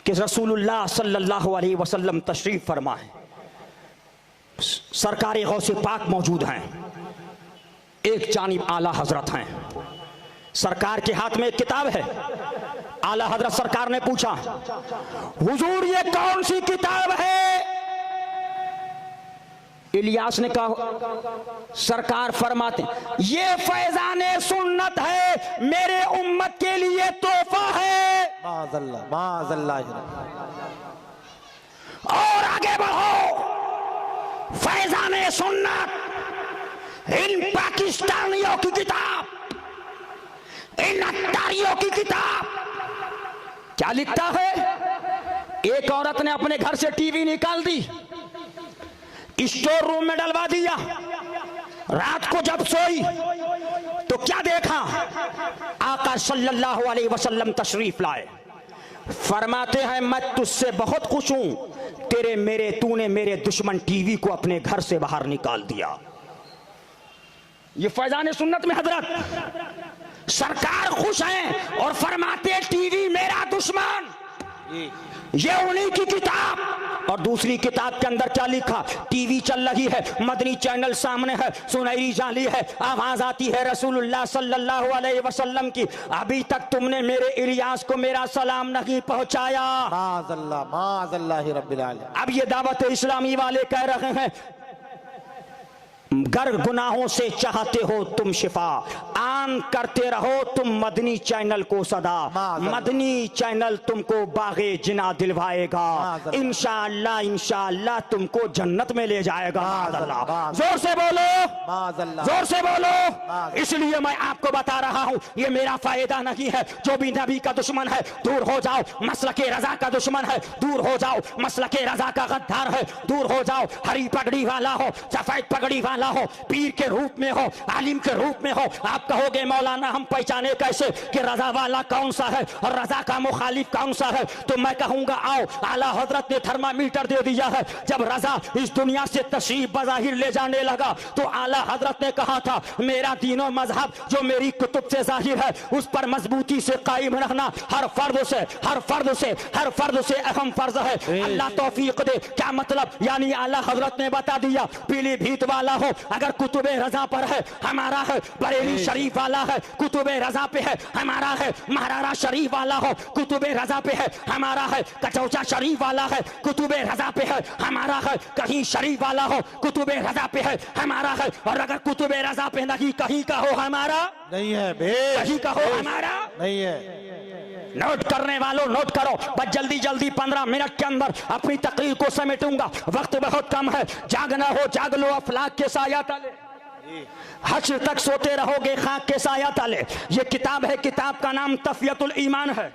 कि रसूलुल्लाह सल्लल्लाहु अलैहि वसल्लम तशरीफ फरमा है, सरकार गौसे पाक मौजूद हैं, एक जानिब आला हजरत हैं, सरकार के हाथ में एक किताब है। आला हजरत सरकार ने पूछा, हुजूर ये कौन सी किताब है? इलियास ने कहा, सरकार फरमाते ये फैज़ाने सुन्नत है, मेरे उम्मत के लिए तोहफा है। माज़अल्लाह माज़अल्लाह। और आगे बढ़ो, फैज़ाने सुन्नत इन पाकिस्तानियों की किताब, इन अत्तारियों की किताब, क्या लिखता है? एक औरत ने अपने घर से टीवी निकाल दी, स्टोर रूम में डलवा दिया, रात को जब सोई तो क्या देखा? आका सल्लल्लाहु अलैहि वसल्लम तशरीफ लाए, फरमाते हैं मैं तुझसे बहुत खुश हूं, तूने मेरे दुश्मन टीवी को अपने घर से बाहर निकाल दिया। ये फैज़ाने सुन्नत में हजरत सरकार खुश हैं और फरमाते टीवी मेरा दुश्मन। ये उन्हीं की किताब। और दूसरी किताब के अंदर क्या लिखा? टीवी चल रही है, मदनी चैनल सामने है, सुनहरी जाली है, आवाज आती है रसूलुल्लाह सल्लल्लाहु अलैहि वसल्लम की, अभी तक तुमने मेरे इलियास को मेरा सलाम नहीं पहुंचाया। माज़अल्लाह माज़अल्लाह रब्बिल आलमीन। अब ये दावत इस्लामी वाले कह रहे हैं, गर गुनाहों से चाहते हो तुम शिफा, आन करते रहो तुम मदनी चैनल को सदा, मदनी चैनल तुमको बागे जिना दिलवाएगा, इंशाअल्लाह इंशाअल्लाह तुमको जन्नत में ले जाएगा। जोर से बोलो, जोर से बोलो। इसलिए मैं आपको बता रहा हूं, ये मेरा फायदा नहीं है। जो भी नबी का दुश्मन है दूर हो जाओ, मसलके रजा का दुश्मन है दूर हो जाओ, मसलके रजा का गद्दार है दूर हो जाओ, हरी पगड़ी वाला हो, सफेद पगड़ी वाला हो, पीर के रूप में हो, आलिम के रूप में हो, आप कहोगे मौलाना हम पहचाने कैसे कि रजा वाला कौन सा है और रजा का मुखालिफ कौन सा है? तो मैं कहूंगा आओ, आला हजरत ने थर्मामीटर दे दिया है। जब रजा इस दुनिया से तशरीफ बज़ाहिर ले जाने लगा तो आला हजरत ने कहा था, मेरा दीनो मजहब जो मेरी कुतुब से जाहिर है उस पर मजबूती से कायम रहना हर फर्द से हर फर्द से हर फर्द से अहम फर्ज है। अल्लाह तौफीक दे। क्या मतलब? यानी आला हजरत ने बता दिया, पीलीभीत वाला हो अगर कुतुबे रजा पर है हमारा है, बरेली शरीफ वाला है कुतुबे रजा पे है हमारा है, महारारा शरीफ वाला हो कुतुबे रजा पे है हमारा है, कचौचा शरीफ वाला है कुतुबे रजा पे है हमारा है, कहीं शरीफ वाला हो कुतुबे रजा पे है हमारा है। और अगर कुतुबे रजा पे नहीं कहीं का हो हमारा नहीं है, कहीं का हो हमारा नहीं है। नोट करने वालों नोट करो, बस जल्दी जल्दी 15 मिनट के अंदर अपनी तकरीर को समेटूंगा, वक्त बहुत कम है। जागना हो जाग लो अफलाक के साया तले, हश्र तक सोते रहोगे खाक के साया तले। ये किताब है, किताब का नाम तफियतुल ईमान है,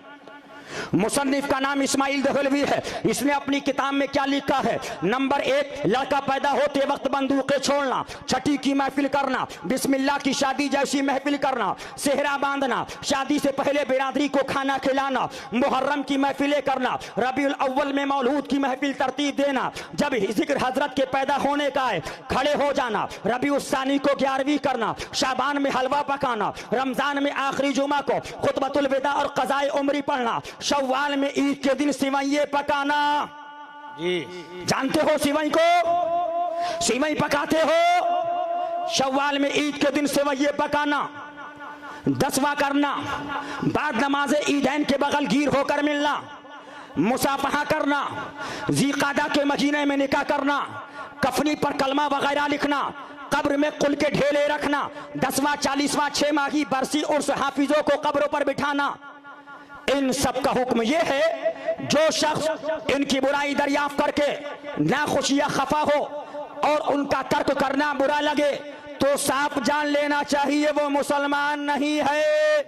मुसन्निफ का नाम इस्माइल दहलवी है। इसने अपनी किताब में क्या लिखा है? नंबर 1, लड़का पैदा होते वक्त बंदूकें छोड़ना, छठी की महफिल करना, बिस्मिल्लाह की शादी जैसी महफिल करना, सेहरा बांधना, शादी से पहले बिरादरी को खाना खिलाना, मुहर्रम की महफिलें करना, रबीउल अव्वल में मौलूद की महफिल तरतीब देना, जब जिक्र हजरत के पैदा होने का है खड़े हो जाना, रबीउल सानी को 11वीं करना, शाबान में हलवा पकाना, रमजान में आखिरी जुमा को खुतबतुल विदा और क़ज़ाए उम्री पढ़ना, शव्वाल में ईद के दिन सिवैये पकाना। जी जानते हो सिवई को? सिवई पकाते हो? शव्वाल में ईद के दिन सिवैये पकाना। 10वां करना, बाद नमाज ईदैन के बगल गिर होकर मिलना, मुसाफहा करना, ज़ीक़ादा के महीने में निकाह करना, कफनी पर कलमा वगैरह लिखना, कब्र में कुल के ढेले रखना, 10वां 40वां 6 माही बरसी उर्स हाफिजों को कब्रों पर बिठाना। इन सब का हुक्म यह है जो शख्स इनकी बुराई दरियाफ्त करके ना खुश या खफा हो और उनका तर्क करना बुरा लगे तो साफ जान लेना चाहिए वो मुसलमान नहीं है।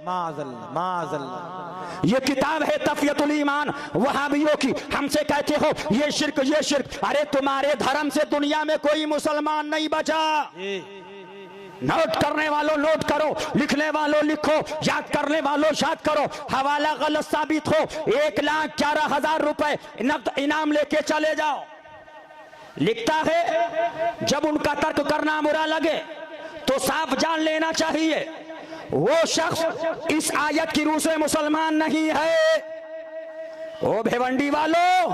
माज़अल्लाह माज़अल्लाह। ये किताब है तफ़यतुल ईमान वहाबियों की। हमसे कहते हो ये शिर्क ये शिर्क, अरे तुम्हारे धर्म से दुनिया में कोई मुसलमान नहीं बचा। नोट करने वालों नोट करो, लिखने वालों लिखो, याद करने वालों याद करो। हवाला गलत साबित हो 1,11,000 रुपए नकद इनाम लेके चले जाओ। लिखता है जब उनका तर्क करना बुरा लगे तो साफ जान लेना चाहिए वो शख्स इस आयत की रूह से मुसलमान नहीं है। ओ भिवंडी वालों,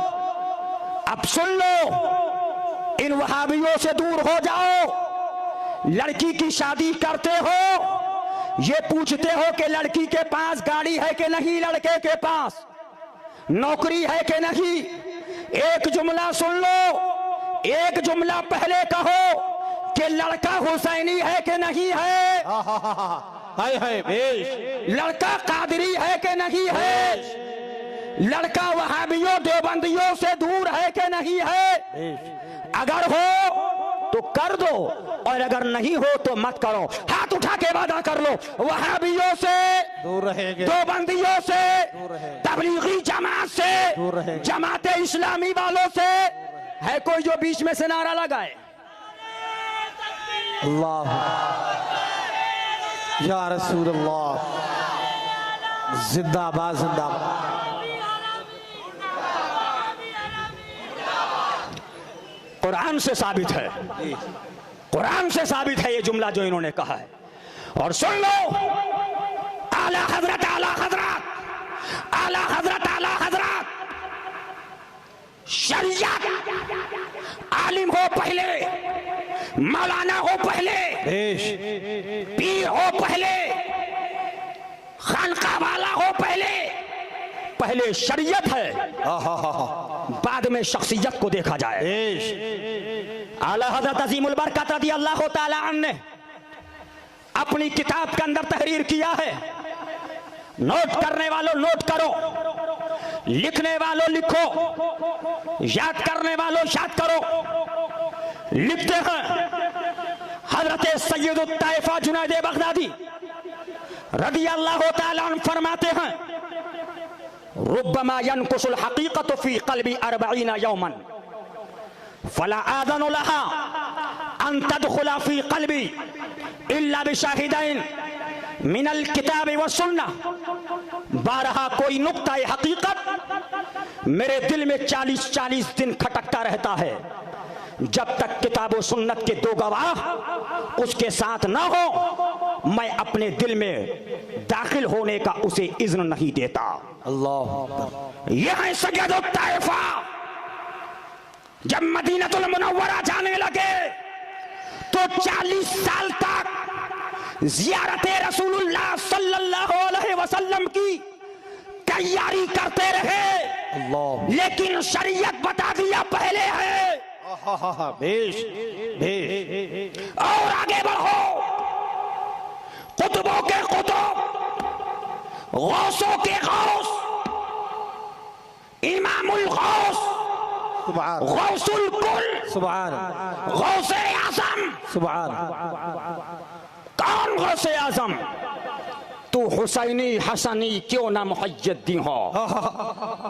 अब सुन लो, इन वहाबियों से दूर हो जाओ। लड़की की शादी करते हो, ये पूछते हो कि लड़की के पास गाड़ी है कि नहीं, लड़के के पास नौकरी है कि नहीं। एक जुमला सुन लो, एक जुमला पहले कहो कि लड़का हुसैनी है कि नहीं है, हाय हाय बेश, लड़का कादरी है कि नहीं है, लड़का वहाबियों देवबंदियों से दूर है कि नहीं है। अगर हो तो कर दो और अगर नहीं हो तो मत करो। हाथ उठा के वादा कर लो वहाबियों से दूर रहेंगे, देवबंदियों से, दूर रहे, तबलीगी जमात से, दूर रहे, जमाते इस्लामी वालों से। है कोई जो बीच में से नारा लगाए? अल्लाह या रसूल अल्लाह, जिंदाबाद जिंदाबाद। कुरान से साबित है, कुरान से साबित है ये जुमला जो इन्होंने कहा है। और सुन लो, आला हजरत आला हजरत आला हजरत आला हजरत, शरीयत आलिम हो पहले, मौलाना हो पहले, पीर हो पहले, खानका वाला हो पहले। पहले शरीयत है, बाद में शख्सियत को देखा जाए। आला हज़रत अज़ीमुल बरकत रज़ियल्लाहु ताला अन्हु ने अपनी किताब के अंदर तहरीर किया है। नोट करने वालों नोट करो, लिखने वालों लिखो, याद करने वालों याद करो। लिखते हैं हजरत सैयदुत ताइफा जुनैद बगदादी रज़ियल्लाहु ताला अन्हु फरमाते हैं, रुब्बमा यनकुसुल हकीकतु फी क़ल्बी 40 यौमन फला आज़नु लहा अन तदखुला फी क़ल्बी इल्ला बिशाहिदैन मिनल किताब व सुन्नह। बारहा कोई नुक्ता हकीकत मेरे दिल में 40-40 दिन खटकता रहता है, जब तक किताब व सुन्नत के 2 गवाह उसके साथ न हो मैं अपने दिल में दाखिल होने का उसे इज़्न नहीं देता। अल्लाह। यह है सैयदुत ताइफा। जब मदीनतुल मुनव्वरा जाने लगे तो 40 साल तक ज़ियारते रसूलुल्लाह सल्लल्लाहु अलैहि वसल्लम की तैयारी करते रहे, लेकिन शरीयत बता दिया पहले है। बेश बेश। और आगे बढ़ो, कुतुबों के कुतुब, गौसों के गौस, इमामुल गौस, गौसुल कुल, सुभान, गौसे आज़म। सुभान। कौन गौसे आज़म? तू हुसैनी हसनी क्यों ना मुहज्जिदी हो,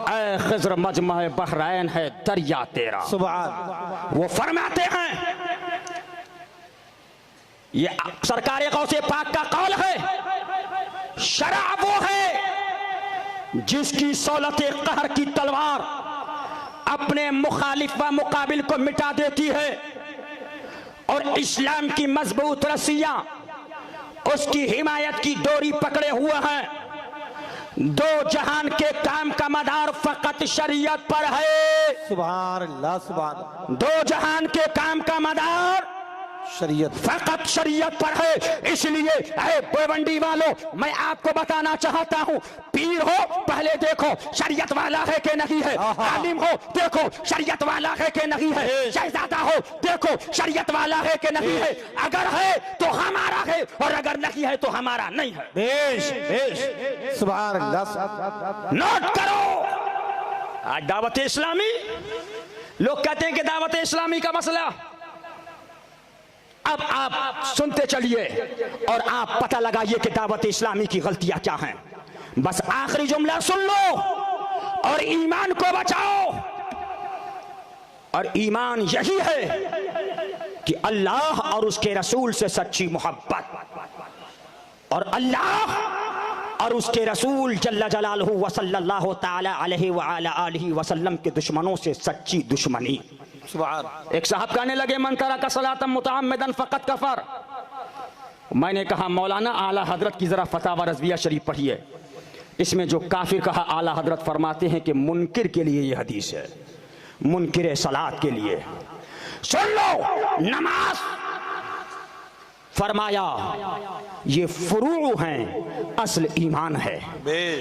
ऐ खिज़्र मजमा बहरैन है दरिया तेरा। सुभान। वो फरमाते हैं, ये सरकार गौसे पाक का कौल है, शराब वो है जिसकी सौलत कहर की तलवार अपने मुखालिफ व मुकाबिल को मिटा देती है और इस्लाम की मजबूत रस्सियां उसकी हिमायत की डोरी पकड़े हुए हैं। 2 जहान के काम का मदार फकत शरीयत पर है। सुभान अल्लाह, सुभान। 2 जहान के काम का मदार शरीयत फकत शरीयत पर है। इसलिए ऐ बेवंडी वालों, मैं आपको बताना चाहता हूं, पीर हो पहले देखो शरीयत वाला है कि नहीं है, आलिम हो देखो शरीयत वाला है कि नहीं है, शहजादा हो देखो शरीयत वाला है कि नहीं है। अगर है तो हमारा है और अगर नहीं है तो हमारा नहीं है। बेश बेश सुभान अल्लाह। नोट करो, आज दावत इस्लामी, लोग कहते हैं कि दावत इस्लामी का मसला, अब आप सुनते चलिए और आप पता लगाइए कि दावत इस्लामी की गलतियां क्या हैं। बस आखिरी जुमला सुन लो और ईमान को बचाओ। और ईमान यही है कि अल्लाह और उसके रसूल से सच्ची मोहब्बत और अल्लाह और उसके रसूल जल्ला जलालहू व सल्लल्लाहु तआला अलैहि व आला आलिहि वसल्लम के दुश्मनों से सच्ची दुश्मनी। एक साहब कहने लगे मन तरका सलातम मुतअम्मिदन फकत कफर। मैंने कहा मौलाना आला हजरत की जरा फतावा रज़विया शरीफ पढ़िए, इसमें जो काफिर कहा आला हजरत फरमाते हैं कि मुनकिर के लिए यह हदीस है, मुनकिर सलात के लिए। सुन लो, नमाज फरमाया ये फुरू हैं, असल ईमान है।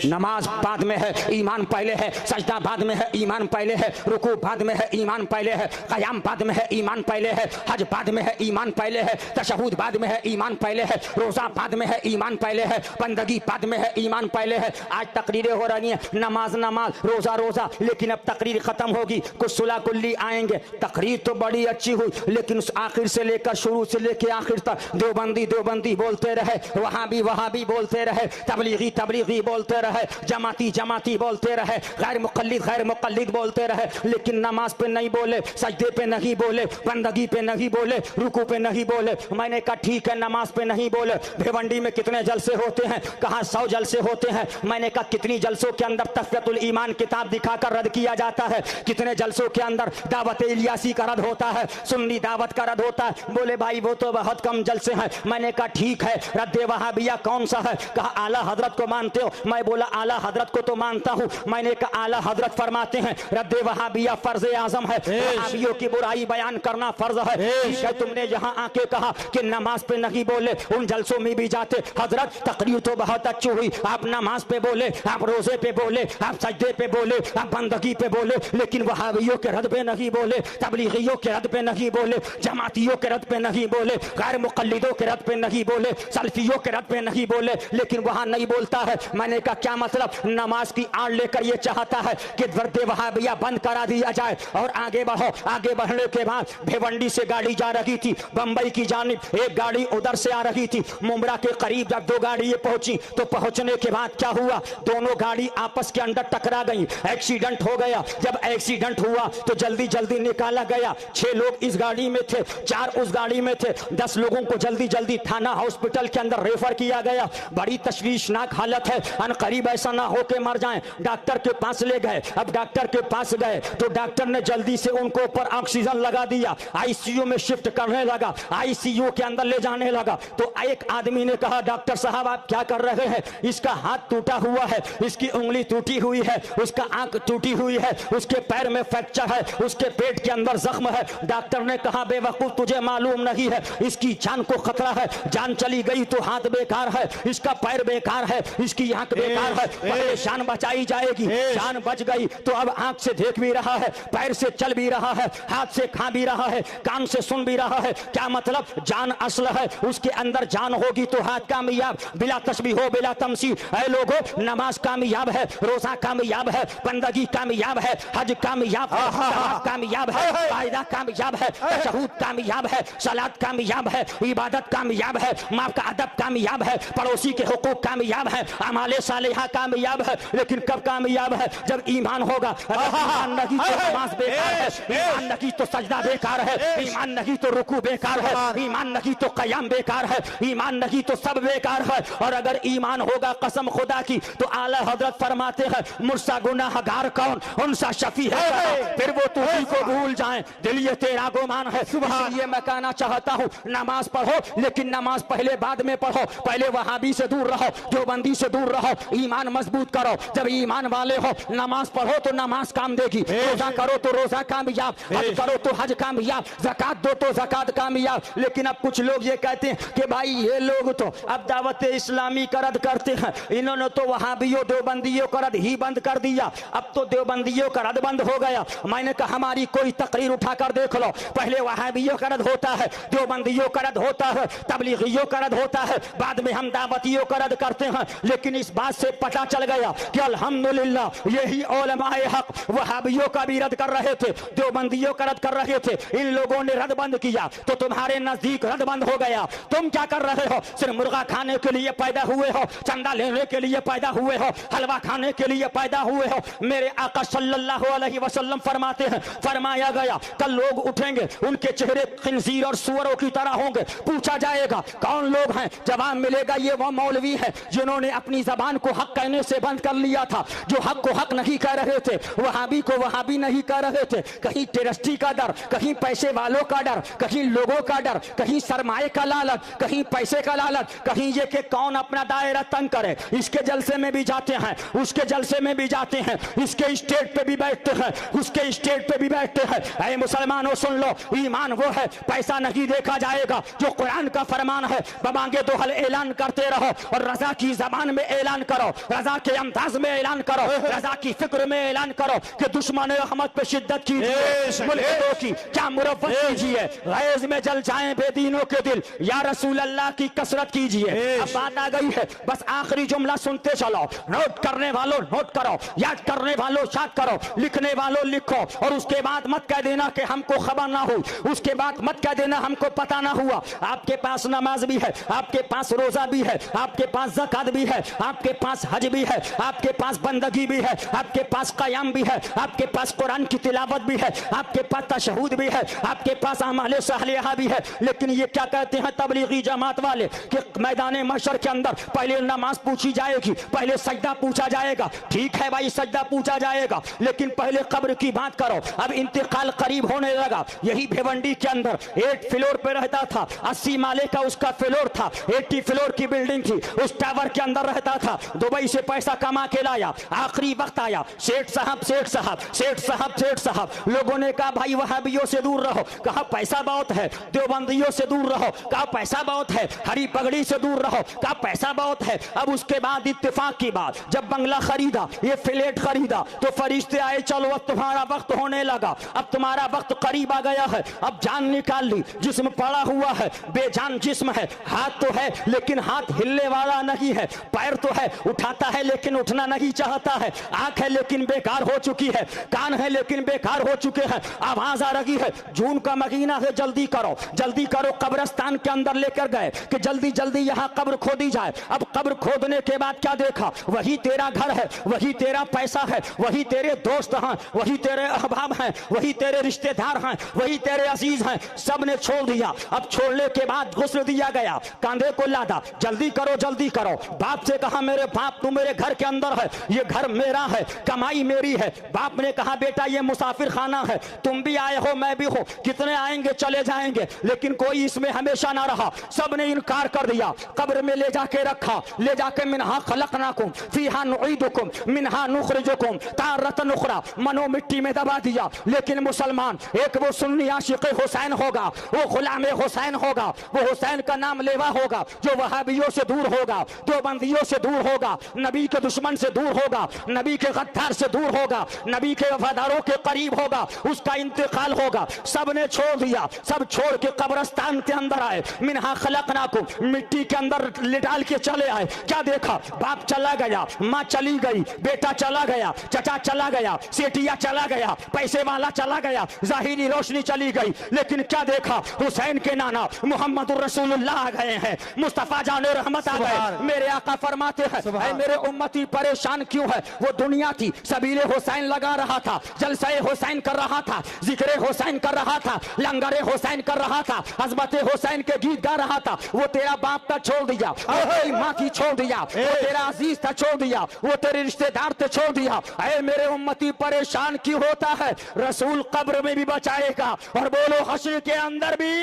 नमाज बाद में है, ईमान पहले है। सजदा बाद में है, ईमान पहले है। रुकू बाद में है, ईमान पहले है। क़याम बाद में है, ईमान पहले है। हज बाद में है, ईमान पहले है। तशहुद बाद में है, ईमान पहले है। रोज़ा बाद में है, ईमान पहले है। बंदगी बाद में है, ईमान पहले है। आज तकरीरें हो रही हैं, नमाज नमाज, रोज़ा रोज़ा, लेकिन अब तकरीर खत्म होगी, कुछ सुला कुल्ली आएंगे। तकरीर तो बड़ी अच्छी हुई, लेकिन उस आखिर से लेकर शुरू से लेकर आखिर तक देवबंदी देवबंदी बोलते रहे, वहाबी बोलते रहे, तबलीगी तबलीगी बोलते रहे, जमाती जमाती बोलते रहे, गैर मुक़ल्लिद बोलते रहे, लेकिन नमाज पे नहीं बोले, सजदे पे नहीं बोले, बंदगी पे नहीं बोले, रुकू पे नहीं बोले। मैंने कहा ठीक है, नमाज पे नहीं बोले। भिवंडी में कितने जलसे होते हैं? कहा 100 जलसे होते हैं। मैंने कहा कितनी जलसों के अंदर तक़वियतुल ईमान किताब दिखाकर रद्द किया जाता है, कितने जलसों के अंदर दावत इलियासी का रद्द होता है, सुन्नी दावत का रद्द होता है। बोले भाई वो तो बहुत कम जलसे हैं। मैंने कहा ठीक है, रद्द वहाबिया कौन सा है? कहा आला हजरत को मानते हो? मैं बोला आला हजरत को तो मानता हूँ। मैंने कहा आला हजरत फरमाते हैं रद्द वहाबिया फर्ज आजम है, वहाबियों की बुराई बयान करना फर्ज है। ठीक है, तुमने यहाँ आके कहा कि नमाज पे नहीं बोले, उन जलसों में भी जाते। हजरत तकरीर तो बहुत अच्छी हुई, आप नमाज पे बोले, आप रोजे पे बोले, आप सजदे पे बोले, आप बंदगी पे बोले, लेकिन वहाबियों के रद्द पे नहीं बोले, तबलीगियों के रद्द पे नहीं बोले, जमातियों के रद्द पे नहीं बोले, गैर मुक़ल्लिदों के रद्द पे नहीं बोले, सल्फियों के रद्द पे नहीं बोले, लेकिन वहां नहीं बोलता है। मैंने कहा क्या मतलब? नमाज की आड़ लेकर ये चाहता है कि रद्द वहाबिया बंद करा दिया जाए। और आगे बढ़ो, आगे बढ़ने के बाद भिवंडी से गाड़ी जा रही थी बंबई की जानिब, एक गाड़ी उधर से आ रही थी। मुमरा के करीब जब 2 गाड़ियां पहुंची तो पहुंचने के बाद क्या हुआ, दोनों गाड़ी आपस के अंदर टकरा गई, एक्सीडेंट हो गया। जब एक्सीडेंट हुआ तो जल्दी जल्दी निकाला गया। 6 लोग इस गाड़ी में थे, 4 उस गाड़ी में थे। 10 लोगों को जल्दी जल्दी थाना हॉस्पिटल के अंदर रेफर किया गया। बड़ी तशवीशनाक हालत है, अनकरीब ऐसा ना हो के मर जाएं। डॉक्टर के पास ले गए। अब डॉक्टर के पास गए तो डॉक्टर ने जल्दी से उनको ऊपर ऑक्सीजन लगा दिया, आईसीयू में शिफ्ट करने लगा, आईसीयू के अंदर ले जाने लगा। तो एक आदमी ने कहा डॉक्टर साहब आप क्या कर रहे हैं? इसका हाथ टूटा हुआ है, इसकी उंगली टूटी हुई है, उसका आंख टूटी हुई है, उसके पैर में फ्रैक्चर है, उसके पेट के अंदर जख्म है। डॉक्टर ने कहा बेवकूफ तुझे मालूम नहीं है, इसकी जान को खतरा है, जान चली गई तो हाथ बेकार है, इसका पैर बेकार है, इसकी आंख बेकार है, पहले जान बचाई जाएगी। जान बच गई तो अब आंख से देख भी रहा है, पैर से चल भी रहा है, हाथ से खा भी रहा है, कान से सुन भी रहा है। क्या मतलब? जान असल है, उसके अंदर जान होगी तो हाथ कामयाब, बिला तस्बीह हो बिला तमसीह। ऐ लोगों, नमाज कामयाब है, रोजा कामयाब है, बंदगी कामयाब है, हज कामयाब है, कामयाब है, फायदा कामयाब है, तशहुद कामयाब है, सलात कामयाब है, इबादत कामयाब है, माफ का अदब कामयाब है, पड़ोसी के हुकूक कामयाब है, अमाले सालिहा कामयाब है। लेकिन कब कामयाब है? जब ईमान होगा। ईमान नहीं तो नमाज बेकार है, ईमान नहीं तो सजदा बेकार है, ईमान नहीं तो रुकू बेकार है, ईमान नहीं तो क़याम बेकार है, ईमान नहीं तो सब बेकार है। और अगर ईमान होगा कसम खुदा की तो आला हजरत फरमाते हैं मुझसा गुनाहगार कौन, उनसा शफी है, फिर वो तुझी को भूल जाए, दिल ये तेरा गुमान है। इसलिए मैं कहना चाहता हूँ नमाज पढ़ो, लेकिन नमाज पहले बाद में पढ़ो। पहले वहाबी से दूर रहो, देवबंदी से दूर रहो, ईमान मजबूत करो। जब ईमान वाले हो नमाज पढ़ो तो नमाज काम देगी, रोजा करो तो रोजा कामयाब, हज करो तो हज कामयाब, ज़कात दो तो ज़कात कामयाब। लेकिन अब कुछ लोग ये कहते हैं कि भाई ये लोग तो अब दावत इस्लामी का रद्द करते हैं, इन्होंने तो वहाबियों देवबंदियों का रद्द ही बंद कर दिया। अब तो देवबंदियों का रद्द बंद हो गया। मैंने कहा हमारी कोई तकरीर उठाकर देख लो, पहले वहाबियों का रद्द होता है, देवबंदियों का रद्द होता है, तबलीगियों का रद्द होता है, बाद में हम दावतियों का रद्द करते हैं। लेकिन इस बात से पता चल गया कि अल्हम्दुलिल्लाह यही उलमाए हक वहाबियों का भी रद्द कर रहे थे, देवबंदियों का रद्द कर रहे थे। इन लोगों ने रद्द बंद किया तो तुम्हारे नजदीक रद्द बंद हो गया। तुम क्या कर रहे हो? सिर्फ मुर्गा खाने के लिए पैदा हुए हो, चंदा लेने के लिए पैदा हुए हो, हलवा खाने के लिए पैदा हुए हो। मेरे आका सल्लल्लाहु अलैहि वसल्लम फरमाते हैं, फरमाया गया कल लोग उठेंगे उनके चेहरे खिंजीर और सुअरों की तरह होंगे। पूछा जाएगा कौन लोग हैं? जवाब मिलेगा ये वो मौलवी है जिन्होंने अपनी जबान को हक कहने से बंद कर लिया था, जो हक को हक नहीं कह रहे थे, वहाबी को वहाबी नहीं कह रहे थे। कहीं टेरस्टी का डर, कहीं पैसे वालों का डर, कहीं लोगों का डर, कहीं सरमाए का लालच, कहीं पैसे का लालच, कहीं ये कि कौन अपना दायरा तंग करे। इसके जलसे में भी जाते हैं, उसके जलसे में भी जाते हैं, इसके स्टेट पे भी बैठते हैं, उसके स्टेट पे भी बैठते हैं। ऐ मुसलमानों सुन लो, ईमान वो है पैसा नहीं देखा जाएगा जो कुरान का फरमान है। बमांगे दो हल ऐलान करते रहो और रजा की जबान में ऐलान करो, रजा के अंदाज में ऐलान करो, रजा की फिक्र में ऐलान करो कि दुश्मन अहमद पे शिद्दत कीजिए, मुल्हिदों की क्या मुरव्वत कीजिए, गैज़ में जल जाएं बेदीनों के दिल, या रसूल अल्लाह की कसरत कीजिए। अब बात आ गई है, बस आखिरी जुमला सुनते चलो। नोट करने वालों नोट करो, याद करने वालों याद करो, लिखने वालों लिखो। और उसके बाद मत कह देना कि हमको खबर ना हुई, उसके बाद मत कह देना हमको पता ना हुआ। आपके पास नमाज भी है, आपके पास रोजा भी है, आपके पास ज़कात भी है, आपके पास हज भी है, आपके पास बंदगी भी है, आपके पास क़याम भी है, आपके पास कुरान की तिलावत भी है, आपके पास तशहुद भी है, आपके पास अमाले सालिहा भी है। लेकिन ये क्या कहते हैं तबलीगी जमात वाले कि मैदान महशर के अंदर पहले नमाज पूछी जाएगी, पहले सजदा पूछा जाएगा। ठीक है भाई, सजदा पूछा जाएगा, लेकिन पहले कब्र की बात करो। अब इंतकाल करीब होने लगा। यही भिवंडी के अंदर 8 फ्लोर पे रहता था, 80 माले का उसका फ्लोर था, 80 फ्लोर की बिल्डिंग थी, उस टावर के अंदर रहता था। दुबई से पैसा कमा के लाया, आखिरी वक्त आया, सेठ साहब सेठ साहब सेठ साहब सेठ साहब। लोगों ने कहा भाई वहाबियों से दूर रहो, कहा पैसा बहुत है, देवबंदियों से दूर रहो, कहा पैसा बहुत है, हरी पगड़ी से दूर रहो, कहा पैसा बहुत है। अब उसके बाद इत्तेफाक की बात, जब बंगला खरीदा, ये फ्लैट खरीदा, तो फरिश्ते आए चलो अब तुम्हारा वक्त होने लगा, अब तुम्हारा वक्त करीब आ गया है, अब जान निकाल ली। जिस्म पड़ा हुआ है, बेजान जिस्म है, हाथ तो है लेकिन हाथ हिलने वाला नहीं है, पैर तो है उठाता है लेकिन उठना नहीं चाहता है, आंख है लेकिन बेकार हो चुकी है, कान है लेकिन बेकार हो चुके हैं। आवाज आ रही है जून का महीना है, जल्दी करो जल्दी करो। कब्रिस्तान के अंदर लेकर गए कि जल्दी जल्दी यहाँ कब्र खोदी जाए। अब कब्र खोदने के बाद क्या देखा? वही तेरा घर है, वही तेरा पैसा है, वही तेरे दोस्त हैं, वही तेरे अहबाब हैं, वही तेरे रिश्तेदार हैं, वही तेरे अजीज हैं, सब ने छोड़ दिया। अब छोड़ने के बाद गुस्ल दिया गया, कांधे को लादा, जल्दी करो जल्दी करो। बाप से कहा मेरे बाप तू मेरे घर के अंदर है, ये घर मेरा है, कमाई मेरी है। बाप ने कहा बेटा ये मुसाफिर खाना है, तुम भी आए हो मैं भी हो, कितने आएंगे चले जाएंगे, लेकिन कोई इसमें हमेशा ना रहा। सब ने इनकार कर दिया, कब्र में ले जाके रखा, ले जाके मिन्हा खलकनाकुम फीहा नुईदुकुम मिन्हा नुखरिजुकुम तारतन उखरा, मनो मिट्टी में दबा दिया। लेकिन मुसलमान एक वो सुन्नी आशिक हुसैन होगा, वो गुलाम हुसैन होगा, वो हुसैन का नाम लेवा होगा, जो वहाबियों से दूर होगा, देवबंदियों से दूर होगा, नबी के दुश्मन से दूर होगा, नबी के गद्दार से दूर होगा, नबी के वफादारों के करीब होगा, उसका इंतकाल होगा। सब ने छोड़ दिया, सब छोड़ के कब्रिस्तान के अंदर आए, मिन्हा खलकनाकुम मिट्टी के अंदर डाल के चले आए। क्या देखा? बाप चला गया, माँ चली गई, बेटा चला गया, चचा चला गया, सेठिया चला गया, पैसे वाला चला गया, जाहिरी रोशनी चली गई। लेकिन क्या देखा? हुसैन के नाना मोहम्मद रसूलुल्लाह आ गए हैं, मुस्तफा जाने रहमत आ गए। मेरे आका फरमाते हैं ऐ मेरे उम्मती परेशान क्यों है? वो दुनिया थी, सबीले हुसैन लगा रहा था, जलसे हुसैन कर रहा था, जिक्रे हुसैन कर रहा था, लंगरे हुसैन कर रहा था, अज़मते हुसैन के गीत गा रहा था। वो तेरा बाप था छोड़ दिया, वो तेरी माँ थी छोड़ दिया, वो तेरा अजीज था छोड़ दिया, वो तेरे रिश्तेदार थे छोड़ दिया। ऐ मेरे उम्मती परेशान क्यों होता है? रसूल कब्र में भी बचाएगा और बोलो हश्र के अंदर भी।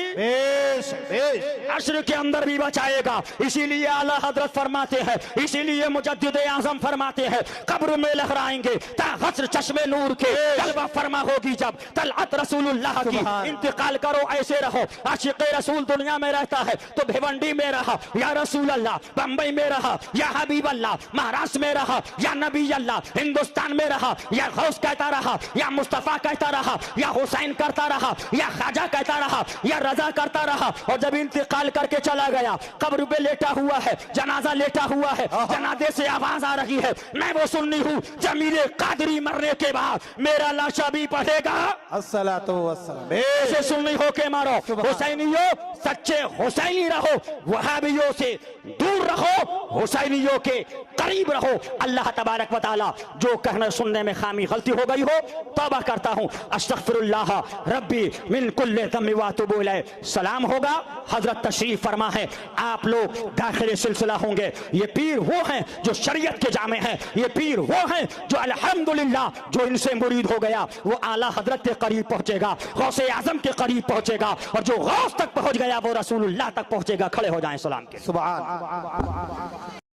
अश्र के अंदर भी बचाएगा। इसीलिए आला हजरत फरमाते हैं, इसीलिए मुजद्दिद आजम फरमाते हैं, कब्र में लहराएंगे ताहस्र चश्मे नूर के, तलवा फरमा होगी जब तलअत रसूलुल्लाह की। इंतकाल करो ऐसे रहो, आशिक़ रसूल दुनिया में रहता है तो भिवंडी में रहा या रसूल अल्लाह, बंबई में रहा या हबीब अल्लाह, महाराष्ट्र में रहा या नबी अल्लाह, हिंदुस्तान में रहा या गौस कहता रहा या मुस्तफा कहता रहा या हुसैन करता रहा या ख्वाजा कहता रहा या रजा करता रहा। और जब इंतकाल करके चला गया, कब्र पे लेटा हुआ है, जनाजा लेटा हुआ है, जनाजे से आवाज आ रही है, मैं वो सुन्नी हूँ जमीले कादरी मरने के बाद मेरा लाशा भी पढ़ेगा अस्सलातु वस्सलाम। ऐसे सुन्नी होके मारो। हुसैनियों सच्चे हुसैनी रहो, वहाबियों से दूर रहो, हुसैनियों के करीब रहो। अल्लाह तबारक व तआला जो कहने सुनने में खामी गलती हो गई हो तौबा करता हूँ, अस्तगफिरुल्लाह रब्बी मिन कुल्लि ज़म्बि व अतूबु इलैह। सलाम होगा, हजरत तशरीफ फरमा है, आप लोग दाखिल सिलसिला होंगे। ये पीर वो हैं जो शरीयत के जामे हैं, ये पीर वो हैं जो अल्हम्दुलिल्लाह जो इनसे मुरीद हो गया वो आला हजरत के करीब पहुंचेगा, गौसे आजम के करीब पहुंचेगा, और जो गौस तक पहुंच गया वो रसूलुल्लाह तक पहुंचेगा। खड़े हो जाएं सलाम के। सुभान